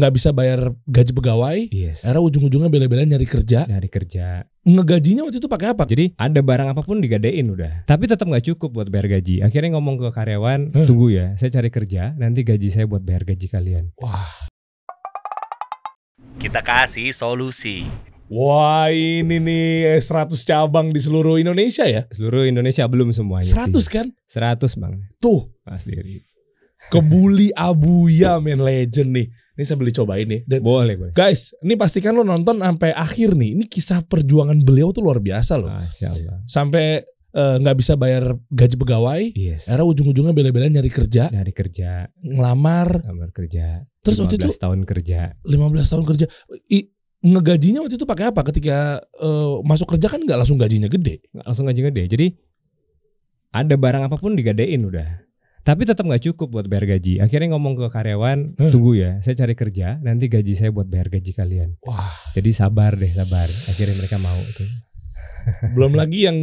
nggak bisa bayar gaji pegawai. Yes. Akhirnya ujung-ujungnya bela-belain nyari kerja. Ngegajinya waktu itu pakai apa? Jadi ada barang apapun digadein udah. Tapi tetap nggak cukup buat bayar gaji. Akhirnya ngomong ke karyawan, tunggu ya, saya cari kerja. Nanti gaji saya buat bayar gaji kalian. Wah. Kita kasih solusi. Wah, ini nih 100 cabang di seluruh Indonesia ya? Seluruh Indonesia belum semuanya. 100 sih. kan? 100 bang. Tuh. Mas Diri. Kebuli Abuya men, legend nih. Ini saya beli cobain nih. Dan Boleh. guys, ini pastikan lo nonton sampai akhir nih. Ini kisah perjuangan beliau tuh luar biasa loh. Masya Allah. Sampai nggak bisa bayar gaji pegawai. Yes. Akhirnya ujung-ujungnya bela-belain nyari kerja. Ngelamar kerja. Terus 15 waktu itu tahun kerja. 15 tahun kerja. Ngegajinya waktu itu pakai apa? Ketika masuk kerja kan nggak langsung gajinya gede. Nggak langsung gaji gede. Jadi ada barang apapun digadein udah. Tapi tetap nggak cukup buat bayar gaji. Akhirnya ngomong ke karyawan, tunggu ya, saya cari kerja. Nanti gaji saya buat bayar gaji kalian. Wah. Jadi sabar. Akhirnya mereka mau tuh. Belum lagi yang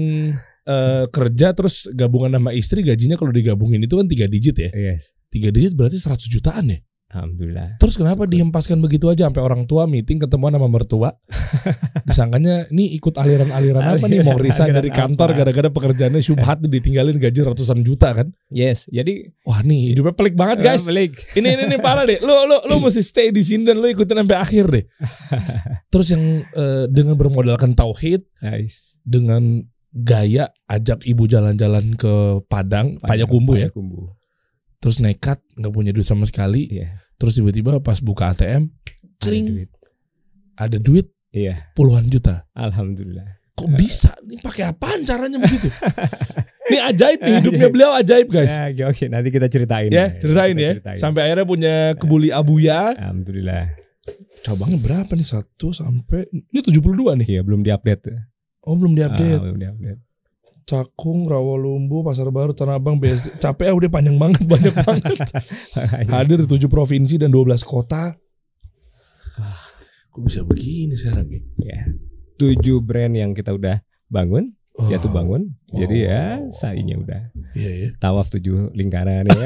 kerja terus gabungan sama istri, gajinya kalau digabungin itu kan 3 digit ya. Yes. 3 digit berarti 100 jutaan ya. Alhamdulillah. Terus kenapa dihempaskan begitu aja sampai orang tua meeting ketemuan sama mertua? Disangkanya ini ikut aliran-aliran apa nih, mau resign dari kantor gara-gara pekerjaannya syubhat ditinggalin gaji ratusan juta kan? Yes. Jadi wah nih hidupnya pelik banget guys. Pelik. Ini parah deh. Lu mesti stay di sini dan lu ikutin sampai akhir deh. Terus yang dengan bermodalkan tauhid, nice. Dengan gaya ajak ibu jalan-jalan ke Padang Payakumbuh ya. Terus nekat nggak punya duit sama sekali. Terus tiba-tiba pas buka ATM, cling, ada duit, puluhan juta. Alhamdulillah. Kok bisa? Ini pakai apaan caranya begitu? Ini ajaib nih, hidupnya beliau ajaib guys. Ya, oke, nanti kita ceritain. Ya, ceritain ya. Sampai akhirnya punya Kebuli Abuya. Alhamdulillah. Cabangnya berapa nih? 1 sampai ini 72 nih. Iya, belum diupdate. Oh, belum diupdate. Belum diupdate. Cakung, Rawalumbu, Pasar Baru, Tanah Abang, BSD. Capek udah panjang banget, banyak banget. Hadir di 7 provinsi dan 12 kota. Kok bisa begini sekarang nih? Ya. 7 brand yang kita udah bangun, jatuh bangun. Jadi ya sa'inya udah. Iya ya. Tawaf 7 lingkaran ya.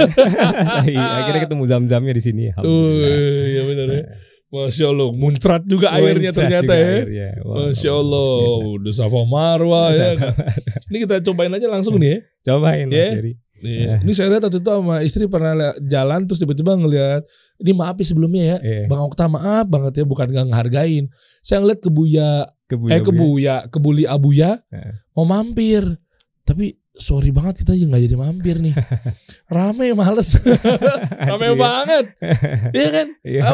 Akhirnya ketemu zam-zamnya di sini. Alhamdulillah. Iya benar ya. Masya Allah, muncrat juga airnya ternyata ya. Masya Allah, udah Safa Marwah ya. Ini kita cobain aja langsung nih ya. Cobain Mas Dery. Ini saya lihat waktu itu sama istri pernah jalan terus tiba-tiba ngelihat, ini maaf ya sebelumnya ya, Bang Okta maaf banget ya, bukan gak ngehargain. Saya ngeliat Kebuli Abuya mau mampir, tapi sorry banget kita nggak jadi mampir nih. Rame males. Rame banget. Iya kan?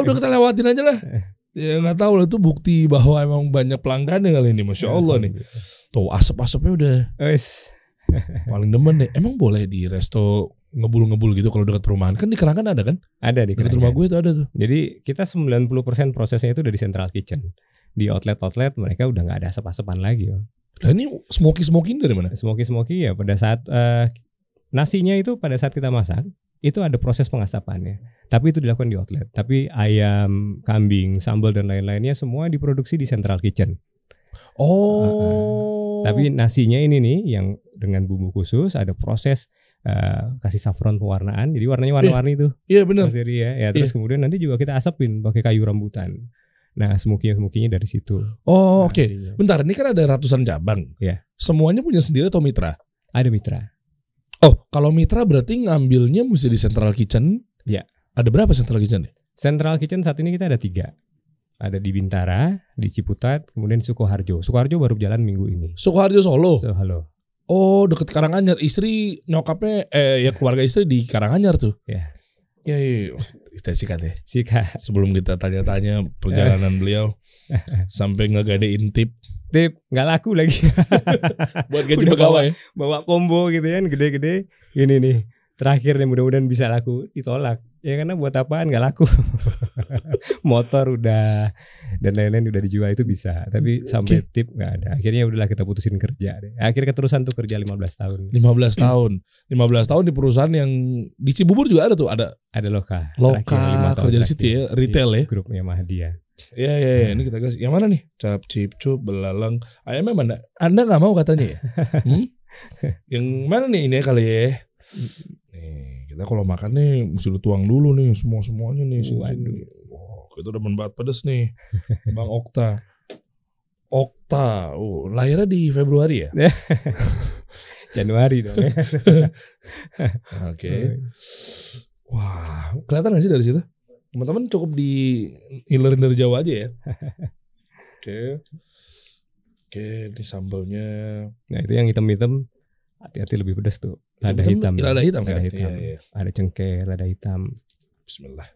Udah kita lewatin aja lah. Ya nggak tahu lah, itu bukti bahwa emang banyak pelanggannya kali ini. Masya Allah nih. Tuh asap-asapnya udah paling demen deh. Emang boleh di resto ngebul-ngebul gitu kalau dekat perumahan? Kan di Kerangan ada kan? Ada di dekat rumah gue itu ada tuh. Jadi kita 90% prosesnya itu dari central kitchen. Di outlet mereka udah nggak ada asap-asapan lagi. Nah ini smoky dari mana? Smoky ya pada saat nasinya itu pada saat kita masak itu ada proses pengasapannya. Tapi itu dilakukan di outlet. Tapi ayam, kambing, sambal dan lain-lainnya semua diproduksi di central kitchen. Tapi nasinya ini nih yang dengan bumbu khusus, ada proses kasih saffron pewarnaan. Jadi warnanya warna-warni tuh. Iya benar. Ya terus kemudian nanti juga kita asapin pakai kayu rambutan. Nah, smoky-nya dari situ. Oh, oke. Bentar, ini kan ada ratusan cabang. Ya. Semuanya punya sendiri atau mitra? Ada mitra. Oh, kalau mitra berarti ngambilnya mesti di Central Kitchen. Ya. Ada berapa Central Kitchen? Central Kitchen saat ini kita ada 3. Ada di Bintara, di Ciputat, kemudian di Sukoharjo. Sukoharjo baru jalan minggu ini. Sukoharjo Solo? Halo. Oh, deket Karanganyar. Istri nyokapnya, ya keluarga istri di Karanganyar tuh. Ya. Ya. Kita sikat ya. Sikat. Sebelum kita tanya-tanya perjalanan beliau sampai ngegadein tip nggak laku lagi. Buat gaji pegawai. Bawa combo gitu kan, gede-gede. Ini nih terakhir nih, mudah-mudahan bisa laku. Ditolak ya karena buat apaan, nggak laku. Motor udah dan lain-lain udah dijual itu bisa, tapi sampai tip nggak ada. Akhirnya udahlah kita putusin kerja deh. Akhirnya keterusan tuh kerja 15 tahun 15 tahun di perusahaan yang di Cibubur juga ada tuh. Ada Loka kerja di situ ya, retail ya, grupnya Mahdia. Iya. Ini kita gas. Yang mana nih? Cap, cip, cup, belalang. Ayamnya mana? Anda nggak mau katanya ya? Yang mana nih ini kali ya? Nih kita kalau makan nih mesti tuang dulu nih semuanya nih. Waduh. itu demen banget pedes nih. Bang Okta. Lahirnya di Februari ya? Januari dong. Oke. Wah, kelihatan gak sih dari situ? Teman-teman cukup diilerin dari jauh aja ya. Oke, ini sambalnya. Nah itu yang hitam-hitam, hati-hati lebih pedas tuh. Lada hitam. Lada hitam kan? Iya. Ada cengkeh, lada hitam. Bismillah.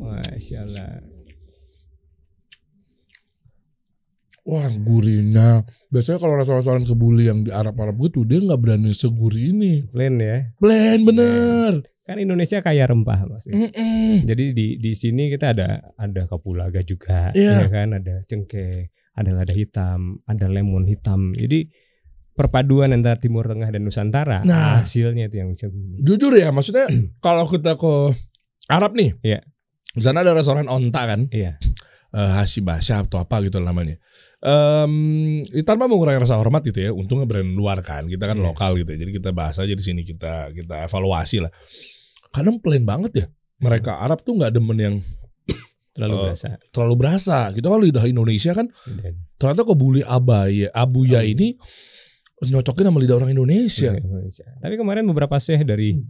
Masya Allah. Wah, gurihnya. Biasanya kalau restoran-restoran kebuli yang di Arab-Arab gitu, dia nggak berani segurih ini. Plain ya. Plain bener. Kan Indonesia kaya rempah Mas. Jadi di sini kita ada kapulaga juga, ya kan, ada cengkeh, ada lada hitam, ada lemon hitam. Jadi perpaduan antara Timur Tengah dan Nusantara, hasilnya itu yang bisa. Jujur ya, maksudnya kalau kita ke Arab nih, di sana ada restoran onta kan, Hasibasha atau apa gitu namanya. Tanpa mengurangi rasa hormat gitu ya, untungnya brand luar kan, kita kan lokal gitu, jadi kita bahas aja di sini, kita evaluasi lah. Kadang plain banget ya, mereka Arab tuh nggak demen yang terlalu berasa. Kita kan lidah Indonesia kan, ternyata kebuli abuya ini nyocokin sama lidah orang Indonesia. Tapi kemarin beberapa chef dari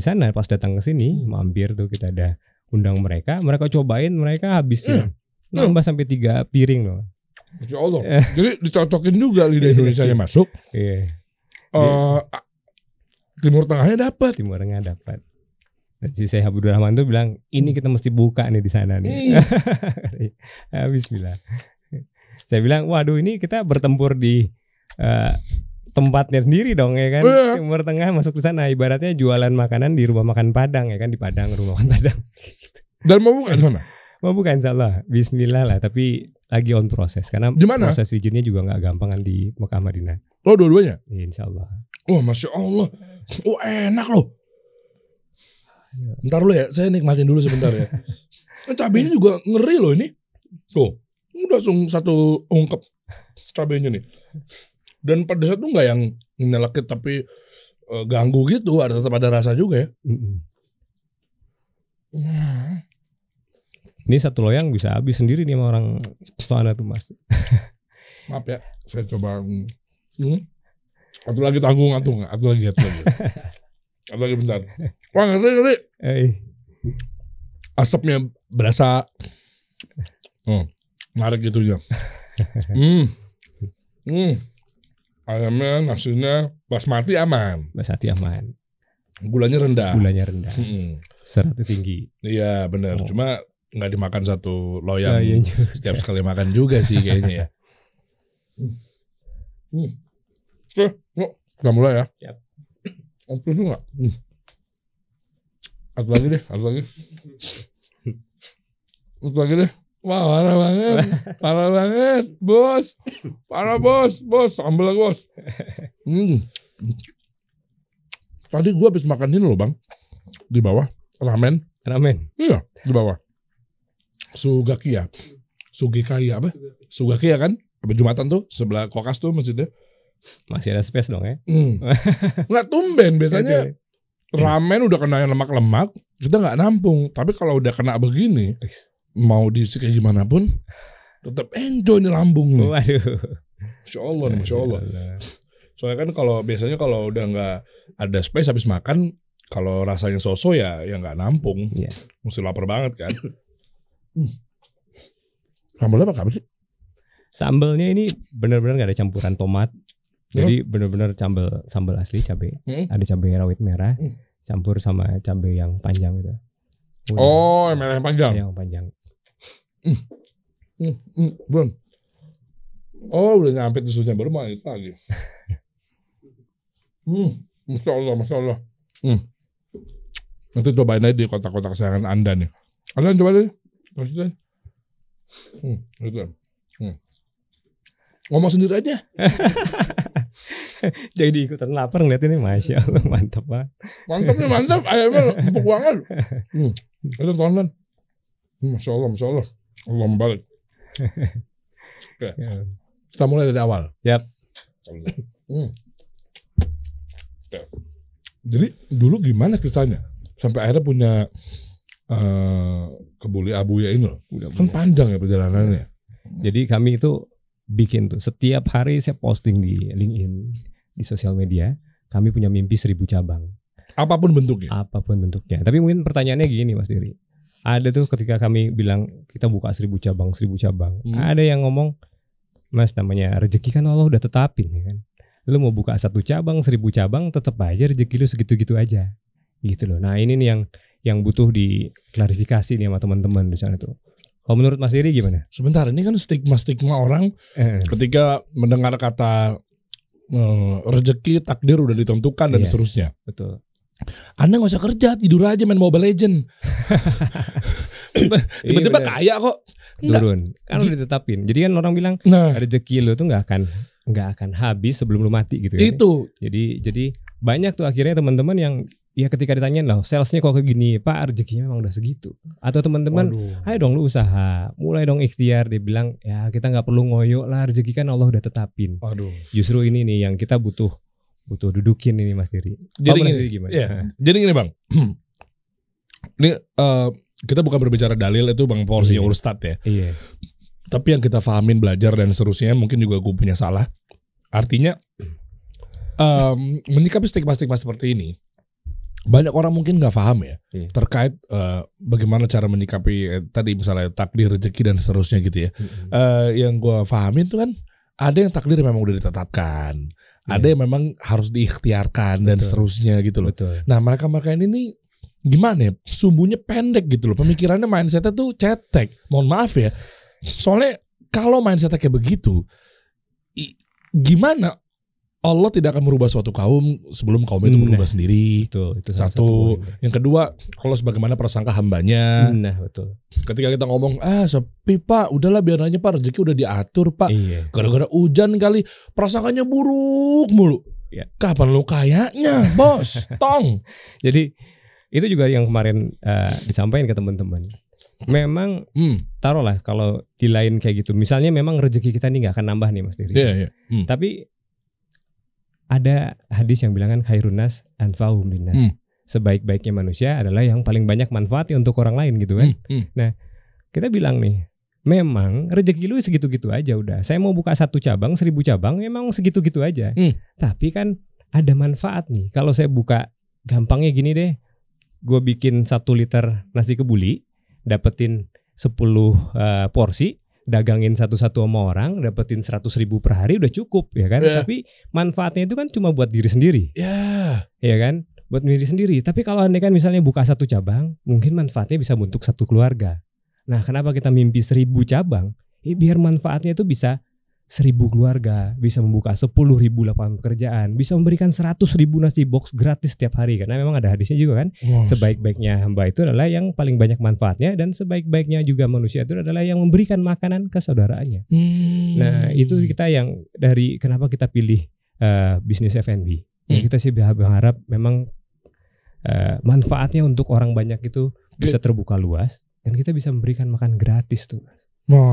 sana pas datang ke sini mampir tuh, kita ada undang mereka cobain, mereka habisin nambah sampai 3 piring loh. Masya Allah. Jadi dicocokin juga lidah Indonesia yang masuk. Timur Tengahnya dapat. Dan si Syekh Abdul Rahman tuh bilang, ini kita mesti buka nih di sana nih. Bismillah. Saya bilang, waduh ini kita bertempur di tempatnya sendiri dong ya kan. Timur Tengah masuk ke sana, ibaratnya jualan makanan di rumah makan Padang ya kan, di Padang, rumah makan Padang. Dan mau buka di sana? Mau buka insyaallah, bismillah lah, tapi lagi on proses karena proses izinnya juga nggak gampang kan di Mekah Madinah. Oh, dua-duanya? Insyaallah. Oh, Masya Allah. Oh, enak loh. Bentar lo ya, saya nikmatin dulu sebentar ya. Cabenya juga ngeri loh ini. Tuh, langsung satu ungkep cabenya nih. Dan pedasnya tuh nggak yang nyelekit tapi ganggu gitu, tetap ada rasa juga ya. Ini satu loyang bisa habis sendiri nih sama orang sana tuh Mas. Maaf ya, saya coba. Atau lagi tanggung atau lagi. Atau lagi bentar. Wah, ngeri. Asapnya berasa. Menarik gitu ya. Ayamnya, nasinya basmati aman. Gulanya rendah. Seratnya tinggi. Iya benar. Cuma nggak dimakan satu loyang setiap sekali makan juga sih kayaknya ya. Kita mulai ya. Itu nggak? Satu lagi deh. Wah, parah banget, bos. Parah bos, sambal lagi bos. Tadi gue habis makan ini loh bang, di bawah ramen. Iya, di bawah. Sugaki kan? Habis Jumatan tuh sebelah Kokas tuh masjidnya. Masih ada space dong ya? Nggak tumben, biasanya ramen udah kena yang lemak-lemak, kita nggak nampung. Tapi kalau udah kena begini, mau diisi kayak gimana pun, tetap enjoy nih lambung nih. Waduh. Masya Allah. Soalnya kan biasanya kalau udah nggak ada space habis makan, kalau rasanya so-so ya nggak nampung. Mesti lapar banget kan. Sambalnya apa sih? Sambalnya ini benar-benar nggak ada campuran tomat. Jadi benar-benar sambal asli cabai. Ada cabai rawit merah campur sama cabai yang panjang gitu. Oh, yang merah yang panjang. Yang panjang. Bun. Oh, udah nyampe tusuknya baru mau itu lagi. Masya Allah. Nanti cobain aja di kota-kota kesayangan Anda nih. Anda coba deh. Gitu. Ngomong sendiri aja. Jadi ikutan lapar ngeliat ini, Masya Allah, mantap banget. Mantap, ayamnya empuk banget. Itu tonton. Masya Allah. Allah membalik. Oke. Kita mulai dari awal. Yap. Jadi dulu gimana kisahnya sampai akhirnya punya Kebuli Abuya ini loh. Kan panjang ya perjalanannya. Jadi kami itu bikin tuh setiap hari saya posting di LinkedIn, di sosial media. Kami punya mimpi 1000 cabang. Apapun bentuknya. Apapun bentuknya. Tapi mungkin pertanyaannya gini Mas Diri. Ada tuh ketika kami bilang kita buka 1000 cabang, 1000 cabang. Ada yang ngomong, Mas namanya rezeki kan Allah udah tetapin ya kan. Lu mau buka 1 cabang, 1000 cabang, tetap aja rezeki lu segitu-gitu aja. Gitu loh. Nah ini nih yang butuh diklarifikasi nih sama teman-teman di sana tuh. Kalau menurut Mas Diri gimana? Sebentar, ini kan stigma orang ketika mendengar kata rezeki, takdir udah ditentukan dan seterusnya. Betul. Anda gak usah kerja, tidur aja main Mobile Legend. Tiba-tiba kaya kok. Turun. Kan udah ditetapin. Jadi kan orang bilang rezeki lu tuh nggak akan habis sebelum lu mati gitu. Itu. Jadi banyak tuh akhirnya teman-teman yang ya ketika ditanyain loh salesnya kok kayak gini, Pak rezekinya memang udah segitu. Atau teman-teman, ayo dong lu usaha, mulai dong ikhtiar. Dia bilang ya kita nggak perlu ngoyo lah, rezeki kan Allah udah tetapin. Justru ini nih yang kita butuh dudukin ini Mas Diri. Jadi gimana? Ya, jadi gini Bang, ini kita bukan berbicara dalil, itu Bang porsinya Ustadz ya. Iya. Tapi yang kita fahamin, belajar dan seterusnya, mungkin juga gue punya salah. Artinya menyikapi stigma-stigma seperti ini, banyak orang mungkin nggak paham ya terkait bagaimana cara menyikapi tadi misalnya takdir, rezeki dan seterusnya gitu ya. Yang gue pahamin itu kan ada yang takdir memang udah ditetapkan, ada yang memang harus diikhtiarkan dan seterusnya gitu loh. Nah mereka ini nih gimana ya, sumbunya pendek gitu loh, pemikirannya mindsetnya tuh cetek. Mohon maaf ya, soalnya kalau mindsetnya kayak begitu, gimana Allah tidak akan merubah suatu kaum sebelum kaum itu berubah sendiri. Betul, itu satu. Yang kedua, Allah sebagaimana prasangka hambanya. Nah, betul. Ketika kita ngomong, sepi Pak, udahlah biar aja Pak, rezeki udah diatur Pak. Gara-gara hujan kali, prasangkanya buruk mulu. Kapan lu kayaknya, bos? Tong. Jadi itu juga yang kemarin disampaikan ke teman-teman. Memang taruhlah kalau di lain kayak gitu, misalnya memang rezeki kita ini nggak akan nambah nih Mas Diri. Tapi ada hadis yang bilang kan khairun nas anfa'uhum linnas. Sebaik-baiknya manusia adalah yang paling banyak manfaatnya untuk orang lain gitu kan. Nah, kita bilang nih, memang rezeki lu segitu-gitu aja udah. Saya mau buka 1 cabang, 1000 cabang, memang segitu-gitu aja. Tapi kan ada manfaat nih. Kalau saya buka, gampangnya gini deh. Gue bikin 1 liter nasi kebuli, dapetin 10 porsi, dagangin satu-satu sama orang, dapetin 100.000 per hari udah cukup ya kan. Tapi manfaatnya itu kan cuma buat diri sendiri. Ya kan, buat diri sendiri. Tapi kalau andai kan misalnya buka 1 cabang, mungkin manfaatnya bisa untuk 1 keluarga. Nah, kenapa kita mimpi 1000 cabang? Biar manfaatnya itu bisa 1000 keluarga, bisa membuka 10.000 lapangan pekerjaan, bisa memberikan 100.000 nasi box gratis setiap hari. Karena memang ada hadisnya juga kan, sebaik-baiknya hamba itu adalah yang paling banyak manfaatnya, dan sebaik-baiknya juga manusia itu adalah yang memberikan makanan ke saudaraannya. Nah itu kita yang dari kenapa kita pilih bisnis F&B. Kita sih berharap memang manfaatnya untuk orang banyak itu bisa terbuka luas, dan kita bisa memberikan makan gratis tuh Mas.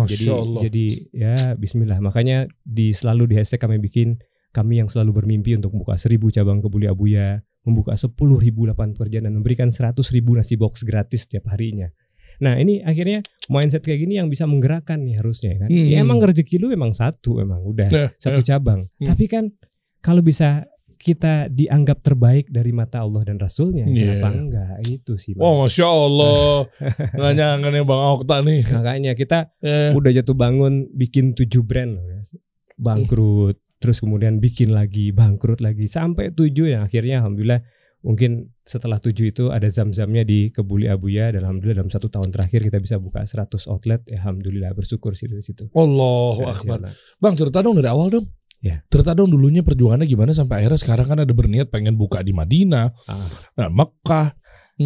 Jadi ya bismillah. Makanya selalu di hashtag kami bikin, kami yang selalu bermimpi untuk membuka 1000 cabang Kebuli Abuya, membuka 10.000 lapangan pekerjaan, dan memberikan 100.000 nasi box gratis setiap harinya. Nah ini akhirnya mindset kayak gini yang bisa menggerakkan nih harusnya kan. Ya emang rezeki lu memang 1, emang udah 1 cabang. Tapi kan kalau bisa kita dianggap terbaik dari mata Allah dan Rasulnya, kenapa enggak? Itu sih Bang. Masya Allah. Nggak nyangka nih Bang Okta nih. Makanya kita udah jatuh bangun bikin 7 brand loh, bangkrut, terus kemudian bikin lagi, bangkrut lagi, sampai 7 yang akhirnya alhamdulillah mungkin setelah 7 itu ada zam-zamnya di Kebuli Abuya, dan alhamdulillah dalam 1 tahun terakhir kita bisa buka 100 outlet. Alhamdulillah, bersyukur sih dari situ. Allahu Akbar. Bang, cerita dong dari awal dong. Cerita dong dulunya perjuangannya gimana sampai akhirnya sekarang kan ada berniat pengen buka di Madinah, Mekah,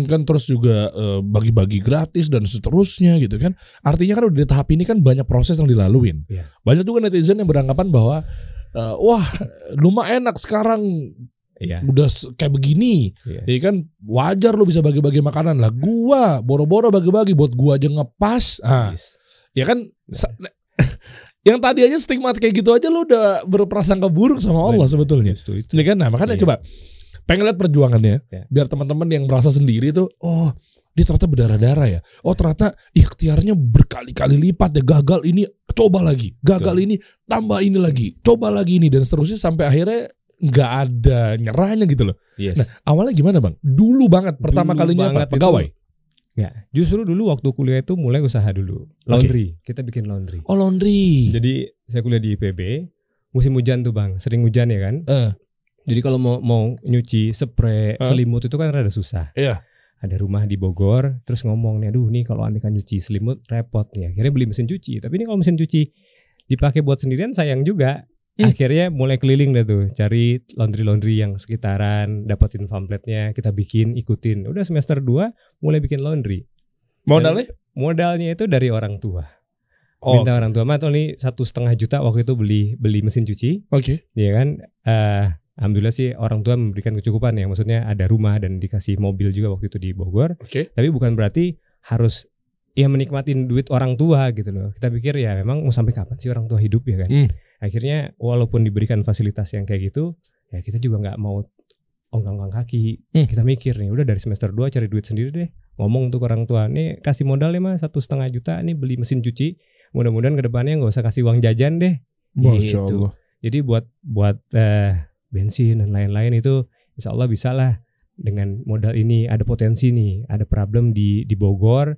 kan terus juga bagi-bagi gratis dan seterusnya gitu kan. Artinya kan udah di tahap ini kan banyak proses yang dilaluin. Banyak juga netizen yang beranggapan bahwa wah lumayan enak sekarang udah kayak begini, ya kan wajar lu bisa bagi-bagi makanan lah. Gua boro-boro bagi-bagi buat gua aja ngepas, ya kan. Yang tadi aja stigma kayak gitu aja lu udah berprasangka buruk sama Allah sebetulnya. Ini kan, nah makanya coba pengen lihat perjuangannya. Ya. Biar teman-teman yang merasa sendiri tuh, oh dia ternyata berdarah-darah ya. Oh ternyata ikhtiarnya berkali-kali lipat ya. Gagal ini, coba lagi. Gagal Betul. ini, tambah ini lagi. Coba lagi ini. Dan seterusnya sampai akhirnya nggak ada nyerahnya gitu loh. Yes. Nah awalnya gimana bang? Dulu banget pertama Dulu kalinya apa? banget Pegawai? Ya, justru dulu waktu kuliah itu mulai usaha dulu. Laundry, kita bikin laundry. Oh laundry. Jadi saya kuliah di IPB, musim hujan tuh bang, sering hujan ya kan. Jadi kalau mau nyuci spray selimut itu kan rada susah. Iya. Ada rumah di Bogor, terus ngomong nih, aduh nih kalau anda kan nyuci selimut repot nih. Akhirnya beli mesin cuci. Tapi ini kalau mesin cuci dipakai buat sendirian sayang juga. Akhirnya mulai keliling dah tuh, cari laundry yang sekitaran, dapetin pamfletnya, kita bikin, ikutin. Udah semester 2 mulai bikin laundry. Modalnya? Modalnya itu dari orang tua. Oh, Minta orang tua, "Mat, ini 1,5 juta waktu itu beli mesin cuci." Oke. Ya kan, alhamdulillah sih orang tua memberikan kecukupan ya. Maksudnya ada rumah dan dikasih mobil juga waktu itu di Bogor. Oke. Tapi bukan berarti harus ya menikmatin duit orang tua gitu loh. Kita pikir ya memang mau sampai kapan sih orang tua hidup ya kan. Akhirnya walaupun diberikan fasilitas yang kayak gitu, ya kita juga nggak mau ongkang-ongkang kaki. Kita mikir nih, udah dari semester 2 cari duit sendiri deh. Ngomong untuk orang tua, nih kasih modalnya mah 1,5 juta, nih beli mesin cuci. Mudah-mudahan kedepannya nggak usah kasih uang jajan deh. Masya Gitu. Allah. Jadi buat bensin dan lain-lain itu insya Allah bisa lah. Dengan modal ini ada potensi nih, ada problem di Bogor.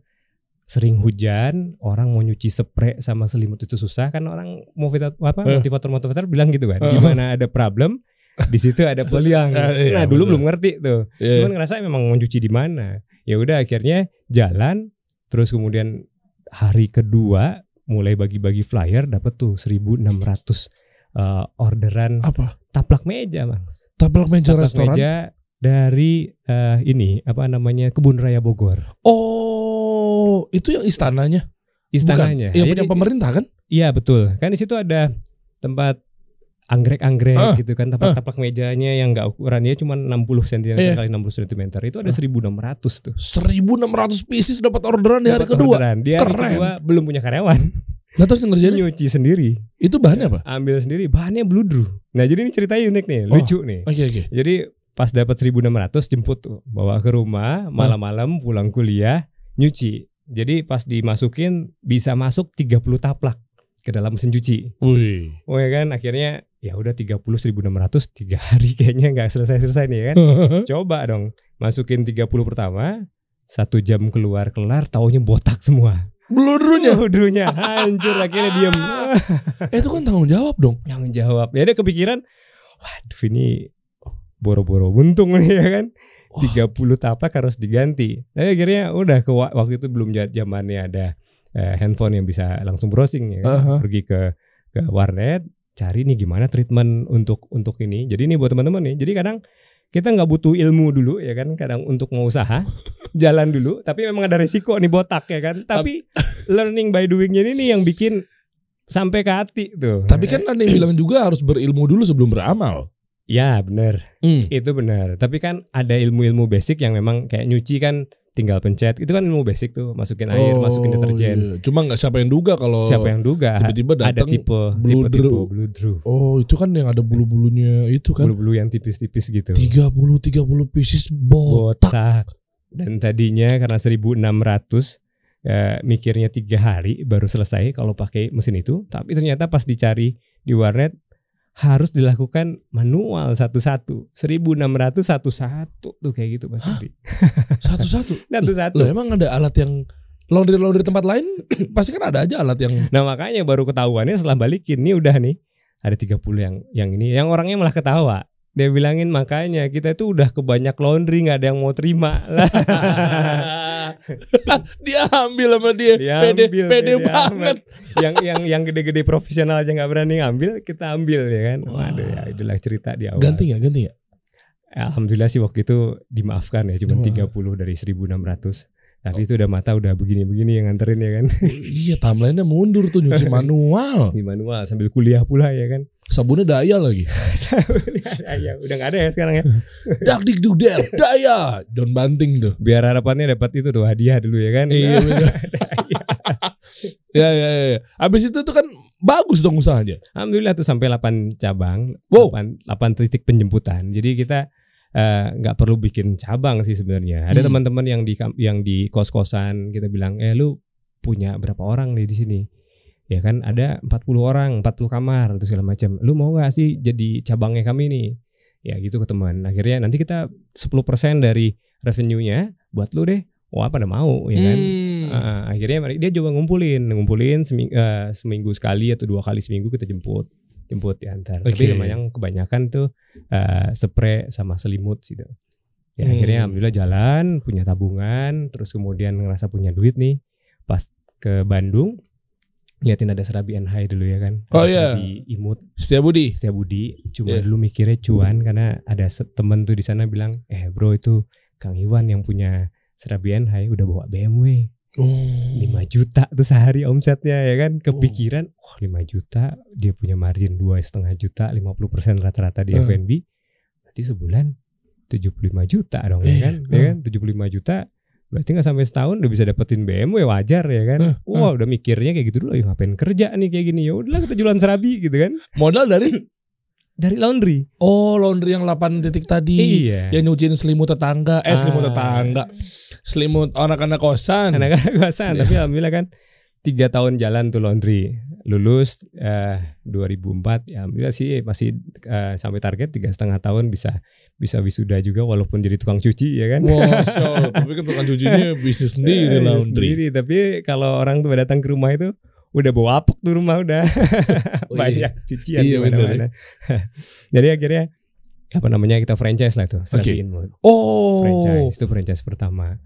Sering hujan, orang mau nyuci spray sama selimut itu susah kan, orang motivator bilang gitu kan. Di mana ada problem, di situ ada peluang. Nah, dulu belum ngerti tuh. Cuman ngerasa memang mau nyuci di mana. Ya udah akhirnya jalan, terus kemudian hari kedua mulai bagi-bagi flyer, dapat tuh 1.600 orderan Apa? taplak meja, Bang. Taplak meja restoran? Meja dari Kebun Raya Bogor. Oh, itu yang istananya? Istananya. Bukan, yang punya pemerintah kan? Iya betul. Kan di situ ada tempat anggrek-anggrek gitu kan, taplak mejanya yang enggak ukurannya cuma 60 cm kali 60 cm. Itu ada 1.600 tuh. 1.600 pieces dapat orderan di hari kedua. Di hari kedua belum punya karyawan. Nah terus ngerjain nyuci sendiri. Itu bahannya apa? Ambil sendiri. Bahannya bludru. Nah jadi ini ceritanya unik nih, lucu nih. Oke. Jadi pas dapat 1.600 jemput tuh, bawa ke rumah, malam-malam pulang kuliah nyuci. Jadi pas dimasukin bisa masuk 30 taplak ke dalam mesin cuci. Wih. Oh ya kan, akhirnya ya udah 30 1.600 3 hari kayaknya nggak selesai nih ya kan. Coba dong masukin 30 pertama, 1 jam kelar taunya botak semua. Bludrunya hancur, akhirnya diem. Itu kan tanggung jawab dong. Tanggung jawab. Ya dia kepikiran, waduh ini boro-boro buntung nih ya kan. 30 taplak harus diganti. Nah, akhirnya udah waktu itu belum zamannya ada handphone yang bisa langsung browsing ya kan? Pergi ke warnet, cari nih gimana treatment untuk ini. Jadi ini buat teman-teman nih. Jadi kadang kita nggak butuh ilmu dulu ya kan, kadang untuk mau usaha jalan dulu. Tapi memang ada resiko nih botak ya kan. Tapi learning by doingnya ini nih yang bikin sampai ke hati tuh. Tapi kan ada yang bilang juga harus berilmu dulu sebelum beramal. Ya benar, itu benar. Tapi kan ada ilmu-ilmu basic yang memang kayak nyuci kan tinggal pencet. Itu kan ilmu basic tuh, masukin air, masukin deterjen. Iya. Cuma nggak siapa yang duga kalau tiba-tiba ada datang tipe bludru. Oh itu kan yang ada bulu-bulunya itu kan. Bulu-bulu yang tipis-tipis gitu. 30 pieces botak. Dan tadinya karena 1.600 mikirnya 3 hari baru selesai kalau pakai mesin itu. Tapi ternyata pas dicari di warnet harus dilakukan manual satu-satu. 1.600 satu-satu tuh kayak gitu Mas Adi. Satu-satu. Loh, emang ada alat yang laundry tempat lain pasti kan ada aja alat yang. Nah makanya baru ketahuannya setelah balikin nih udah nih ada 30 yang ini, yang orangnya malah ketawa. Dia bilangin makanya kita itu udah kebanyak laundry nggak ada yang mau terima lah. Dia ambil sama dia. Pede banget. Yang gede-gede profesional aja nggak berani ngambil, kita ambil ya kan. Waduh ya itulah cerita di awal. Ganti nggak? Alhamdulillah sih waktu itu dimaafkan ya, cuma 30 dari 1.600. Tapi itu udah mata udah begini-begini yang nganterin ya kan. Iya, timeline-nya mundur tuh nyuci manual. Di manual sambil kuliah pula ya kan. Sabunnya Daya lagi. Daya udah nggak ada ya sekarang ya. Dakdik dudel Daya. John Banting tuh. Biar harapannya dapat itu tuh hadiah dulu ya kan. Iya bener. Ya. Abis itu tuh kan bagus dong usahanya. Alhamdulillah tuh sampai 8 cabang, 8 titik penjemputan. Jadi kita nggak perlu bikin cabang sih sebenarnya. Ada teman-teman yang di kos-kosan kita bilang, lu punya berapa orang nih di sini? Ya kan ada 40 orang, 40 kamar terus segala macam. Lu mau nggak sih jadi cabangnya kami nih? Ya gitu ke teman. Akhirnya nanti kita 10% dari revenue-nya buat lu deh. Wah pada mau ya kan. Akhirnya dia coba ngumpulin seminggu sekali atau 2 kali seminggu kita jemput diantar. Tapi yang kebanyakan tuh spray sama selimut gitu. Ya akhirnya alhamdulillah jalan, punya tabungan, terus kemudian ngerasa punya duit nih. Pas ke Bandung liatin ada Serabi NH dulu ya kan. Serabi Imut Setiabudi. Cuma dulu mikirnya cuan karena ada temen tuh di sana bilang, bro itu Kang Iwan yang punya Serabi NH udah bawa BMW 5 juta tuh sehari omsetnya ya kan. Kepikiran 5 juta dia punya margin 2,5 juta 50% rata-rata di F&B, berarti sebulan 75 juta dong ya kan. 75 juta berarti gak sampai setahun udah bisa dapetin BMW, wajar ya kan. Udah mikirnya kayak gitu dulu, ya ngapain kerja nih kayak gini, ya udahlah kita jualan Serabi gitu kan. Modal dari laundry. Laundry yang 8 titik tadi. Iya. Yang nyuciin selimut tetangga. Selimut anak-anak kosan. Tapi alhamdulillah kan 3 tahun jalan tuh laundry. Lulus 2004 ya alhamdulillah sih masih sampai target 3,5 tahun bisa wisuda juga walaupun jadi tukang cuci ya kan. Tapi kan tukang cucinya bisnis sendiri laundry. Tapi kalau orang tuh datang ke rumah itu udah bawa apuk tuh rumah udah. Banyak cucian di mana-mana. Jadi akhirnya kita franchise lah itu. Franchise itu franchise pertama.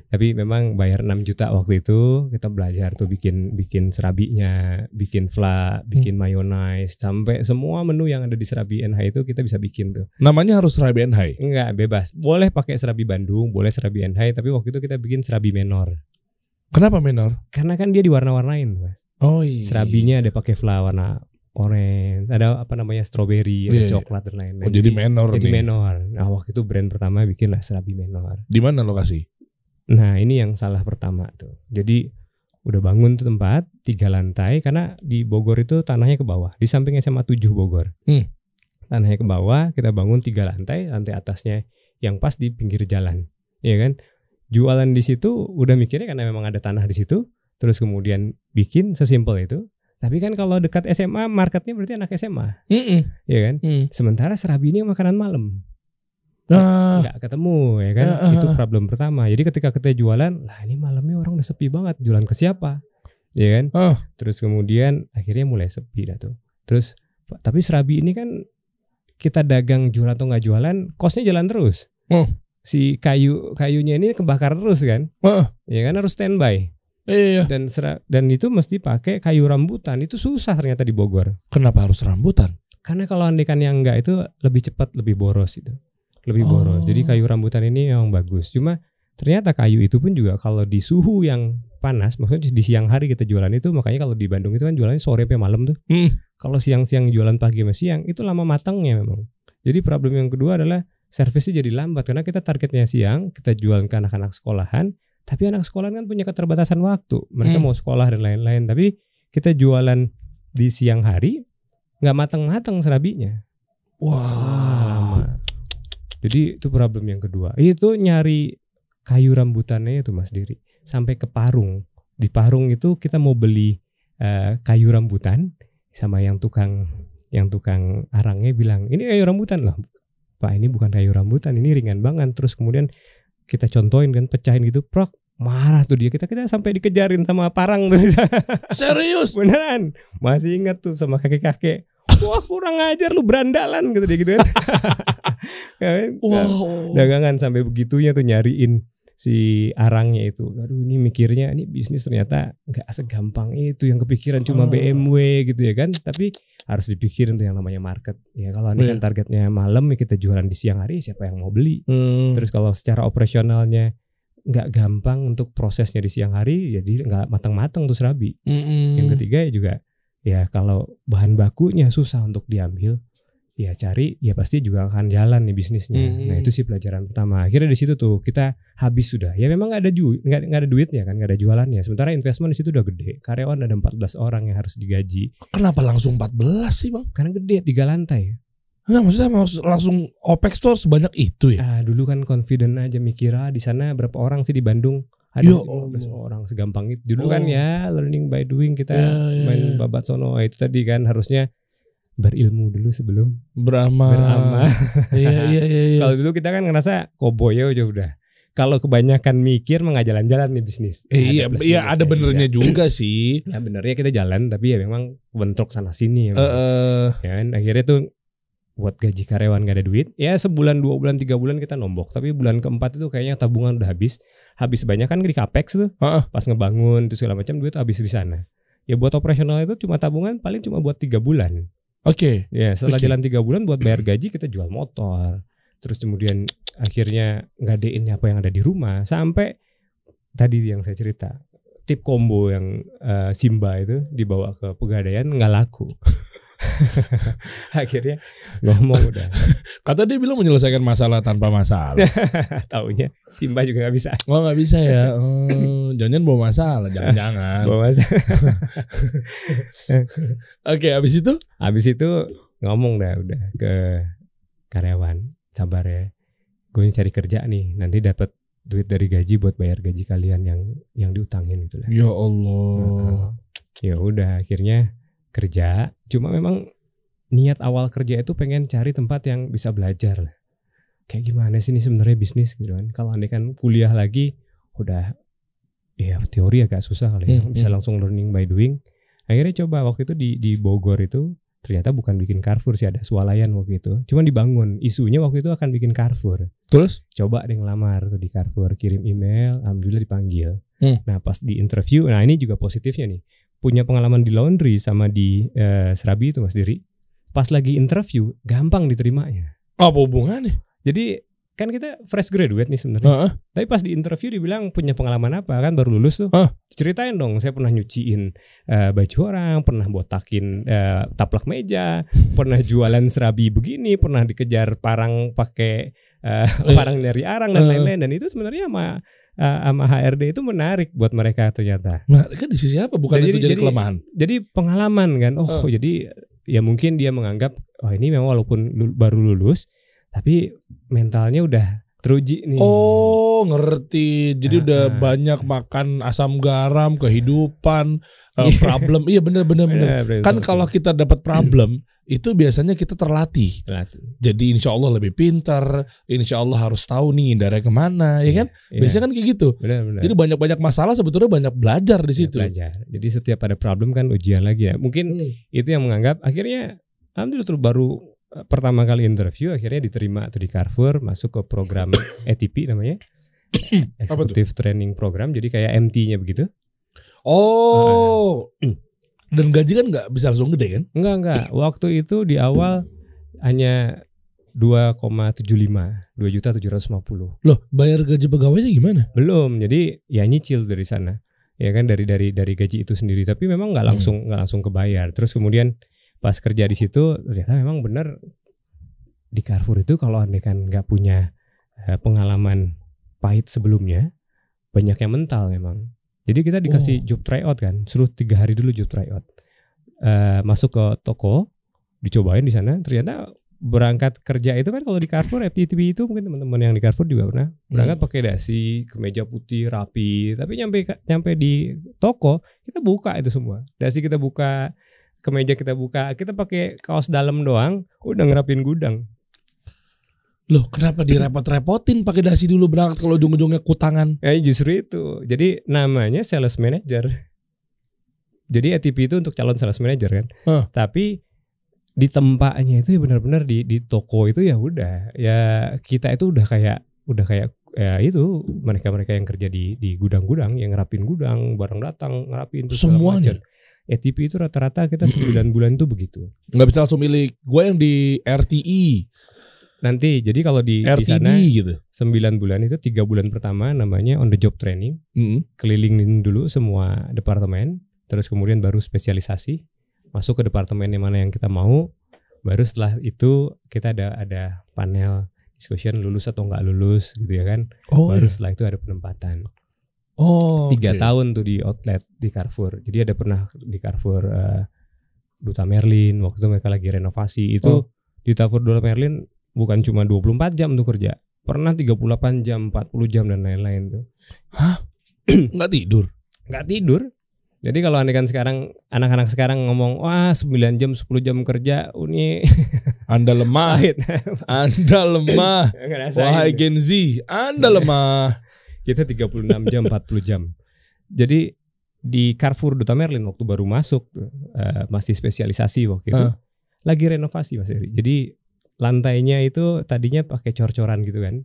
Tapi memang bayar 6 juta waktu itu. Kita belajar tuh bikin serabinya, bikin fla, bikin mayonnaise, sampai semua menu yang ada di Serabi NH itu kita bisa bikin tuh. Namanya harus Serabi NH? Enggak, bebas. Boleh pakai Serabi Bandung, boleh Serabi NH, tapi waktu itu kita bikin Serabi Menor. Kenapa Menor? Karena kan dia diwarna-warnain, Mas. Serabinya ada pakai fla warna orange, ada strawberry, ada coklat dan lain-lain. Jadi Menor. Nah, waktu itu brand pertama bikinlah Serabi Menor. Di mana lokasi? Nah, ini yang salah pertama tuh. Jadi udah bangun tuh tempat 3 lantai karena di Bogor itu tanahnya ke bawah, di samping SMA 7 Bogor. Tanahnya ke bawah, kita bangun 3 lantai atasnya yang pas di pinggir jalan. Ya kan? Jualan di situ udah mikirnya karena memang ada tanah di situ, terus kemudian bikin sesimpel itu. Tapi kan kalau dekat SMA marketnya berarti anak SMA, ya kan? Sementara Serabi ini makanan malam, nggak ketemu, ya kan? Itu problem pertama. Jadi ketika kita jualan, lah ini malamnya orang udah sepi banget, jualan ke siapa, ya kan? Terus kemudian akhirnya mulai sepi dah tuh. Terus tapi Serabi ini kan kita dagang jualan atau nggak jualan, kosnya jalan terus. Si kayunya ini kebakar terus kan, ya kan harus standby. Dan itu mesti pakai kayu rambutan. Itu susah ternyata di Bogor. Kenapa harus rambutan? Karena kalau andekan yang enggak itu lebih cepat, lebih boros itu. Lebih boros. Jadi kayu rambutan ini memang bagus. Cuma ternyata kayu itu pun juga kalau di suhu yang panas, maksudnya di siang hari kita jualan itu, makanya kalau di Bandung itu kan jualannya sore sampai malam tuh. Kalau siang-siang jualan pagi sama siang itu lama matangnya memang. Jadi problem yang kedua adalah servisnya jadi lambat karena kita targetnya siang, kita jual ke anak-anak sekolahan. Tapi anak sekolah kan punya keterbatasan waktu. Mereka mau sekolah dan lain-lain. Tapi kita jualan di siang hari nggak matang-matang serabinya. Lama. Jadi itu problem yang kedua. Itu nyari kayu rambutannya itu Mas Diri. Sampai ke Parung. Di Parung itu kita mau beli kayu rambutan sama yang tukang arangnya bilang ini kayu rambutan loh. Pak ini bukan kayu rambutan, ini ringan banget. Terus kemudian kita contohin kan, pecahin gitu, prok, marah tuh dia. Kita sampai dikejarin sama parang tuh. Serius? Beneran. Masih ingat tuh sama kakek-kakek. Wah kurang ajar lu, berandalan gitu dia gitu kan. Dagangan sampai begitunya tuh nyariin si arangnya itu. Aduh ini mikirnya ini bisnis ternyata gak segampang itu. Yang kepikiran cuma BMW gitu ya kan. Tapi harus dipikirin tuh yang namanya market. Ya kalau ini kan targetnya malam, kita jualan di siang hari, siapa yang mau beli? Terus kalau secara operasionalnya nggak gampang untuk prosesnya di siang hari, jadi nggak matang-matang tuh Serabi. Yang ketiga juga ya kalau bahan bakunya susah untuk diambil, ya cari ya pasti juga akan jalan nih bisnisnya. Nah itu sih pelajaran pertama. Akhirnya di situ tuh kita habis sudah. Ya memang nggak ada duitnya kan, nggak ada jualannya. Sementara investment di situ udah gede. Karyawan ada 14 orang yang harus digaji. Kenapa langsung 14 sih Bang? Karena gede, 3 lantai. Enggak, maksudnya langsung OPEX tuh harus sebanyak itu ya? Dulu kan confident aja mikir di sana berapa orang sih di Bandung? Ada 15 orang, segampang itu. Dulu kan ya learning by doing, kita main babat sono. Itu tadi kan harusnya berilmu dulu sebelum beramal. Iya. Kalau dulu kita kan ngerasa koboy aja udah. Kalau kebanyakan mikir mah nggak jalan-jalan nih bisnis. Iya ada benernya juga sih. Ya benernya kita jalan, tapi ya memang bentrok sana sini. Ya kan akhirnya tuh buat gaji karyawan gak ada duit. Ya sebulan, 2 bulan, 3 bulan kita nombok. Tapi bulan keempat itu kayaknya tabungan udah habis. Habis banyak kan di capex tuh. Pas ngebangun itu segala macam duit habis di sana. Ya buat operasional itu cuma tabungan paling cuma buat 3 bulan. Oke. Ya setelah jalan 3 bulan buat bayar gaji kita jual motor. Terus kemudian akhirnya ngadein apa yang ada di rumah. Sampai tadi yang saya cerita, tip combo yang Simba itu dibawa ke Pegadaian nggak laku. Akhirnya ngomong udah. Kata dia bilang menyelesaikan masalah tanpa masalah. Taunya Simba juga nggak bisa. Oh nggak bisa ya. Jangan bawa masalah. Jangan. Bawa masalah. Oke, abis itu ngomong dah udah ke karyawan, sabar ya. Gue cari kerja nih, nanti dapat duit dari gaji buat bayar gaji kalian yang diutangin gitu lah. Ya Allah. Ya udah akhirnya kerja. Cuma memang niat awal kerja itu pengen cari tempat yang bisa belajar lah. Kayak gimana sih ini sebenarnya bisnis gitu kan. Kalau andai kan kuliah lagi udah ya teori agak susah kali ya. Bisa langsung learning by doing. Akhirnya coba waktu itu di Bogor itu ternyata bukan bikin Carrefour sih, ada swalayan waktu itu. Cuma dibangun. Isunya waktu itu akan bikin Carrefour. Terus? Coba deh ngelamar tuh di Carrefour, kirim email, alhamdulillah dipanggil. Nah pas di interview, nah ini juga positifnya nih. Punya pengalaman di laundry sama di Serabi itu Mas Diri. Pas lagi interview gampang diterimanya. Apa hubungannya? Jadi kan kita fresh graduate nih sebenarnya. Tapi pas di interview dibilang punya pengalaman apa, kan baru lulus tuh. Ceritain dong, saya pernah nyuciin baju orang, pernah botakin taplak meja, pernah jualan Serabi begini, pernah dikejar parang pakai parang nyari arang dan lain-lain. Dan itu sebenarnya sama HRD itu menarik buat mereka ternyata. Menarik kan di sisi apa? Bukan itu jadi kelemahan. Jadi pengalaman kan. Jadi ya mungkin dia menganggap ini memang walaupun baru lulus tapi mentalnya udah teruji nih. Oh ngerti. Jadi udah banyak makan asam garam, kehidupan, problem. Iya benar. Kan kalau kita dapat problem itu biasanya kita terlatih. Jadi insya Allah lebih pintar, insya Allah harus tahu nih ngindarnya kemana, ya kan? Biasanya kan kayak gitu. Benar. Jadi banyak masalah sebetulnya banyak belajar di situ. Jadi setiap ada problem kan ujian lagi ya. Mungkin itu yang menganggap akhirnya alhamdulillah terus baru pertama kali interview akhirnya diterima tuh di Carrefour, masuk ke program ETP namanya. Executive Training Program, jadi kayak MT-nya begitu. Dan gaji kan nggak bisa langsung gede kan? Enggak. Waktu itu di awal hanya 2,75, 2.750. Loh, bayar gaji pegawainya gimana? Belum, jadi ya nyicil dari sana. Ya kan dari gaji itu sendiri, tapi memang nggak langsung kebayar. Terus kemudian pas kerja di situ ternyata memang benar di Carrefour itu kalau andai kan nggak punya pengalaman pahit sebelumnya, banyak yang mental memang. Jadi kita dikasih job tryout kan, suruh 3 hari dulu job tryout. Masuk ke toko, dicobain di sana, ternyata berangkat kerja itu kan kalau di Carrefour FTTP itu mungkin teman-teman yang di Carrefour juga pernah berangkat pakai dasi, kemeja putih rapi, tapi nyampe di toko kita buka itu semua. Dasi kita buka, kemeja kita buka, kita pakai kaos dalam doang, udah ngerapin gudang. Loh, kenapa direpot-repotin pakai dasi dulu berangkat kalau ujung-ujungnya kutangan? Ya justru itu. Jadi namanya sales manager. Jadi ATP itu untuk calon sales manager kan. Tapi di tempatnya itu ya benar-benar di toko itu ya udah. Ya kita itu udah kayak ya itu mereka yang kerja di gudang-gudang yang ngerapin gudang, barang datang ngerapin semuanya. ATP itu rata-rata kita 9 bulan itu begitu. Nggak bisa langsung milih. Gue yang di RTI. Nanti jadi kalau di sana gitu. 9 bulan itu 3 bulan pertama namanya on the job training. Kelilingin dulu semua departemen, terus kemudian baru spesialisasi, masuk ke departemen yang mana yang kita mau. Baru setelah itu kita ada panel discussion lulus atau enggak lulus gitu ya kan. Baru setelah itu ada penempatan. 3 tahun tuh di outlet di Carrefour. Jadi ada pernah di Carrefour Duta Merlin waktu itu mereka lagi renovasi itu. Di Carrefour Duta Merlin bukan cuma 24 jam tuh kerja. Pernah 38 jam, 40 jam dan lain-lain tuh. Hah? Nggak tidur? Nggak tidur. Jadi kalau andaikan sekarang anak-anak sekarang ngomong wah 9 jam 10 jam kerja ini Anda lemah. Anda lemah. Wahai Gen Z, Anda lemah. Kita 36 jam 40 jam. Jadi di Carrefour Duta Merlin waktu baru masuk masih spesialisasi waktu itu. Lagi renovasi Mas Eri. Jadi lantainya itu tadinya pakai cor-coran gitu kan.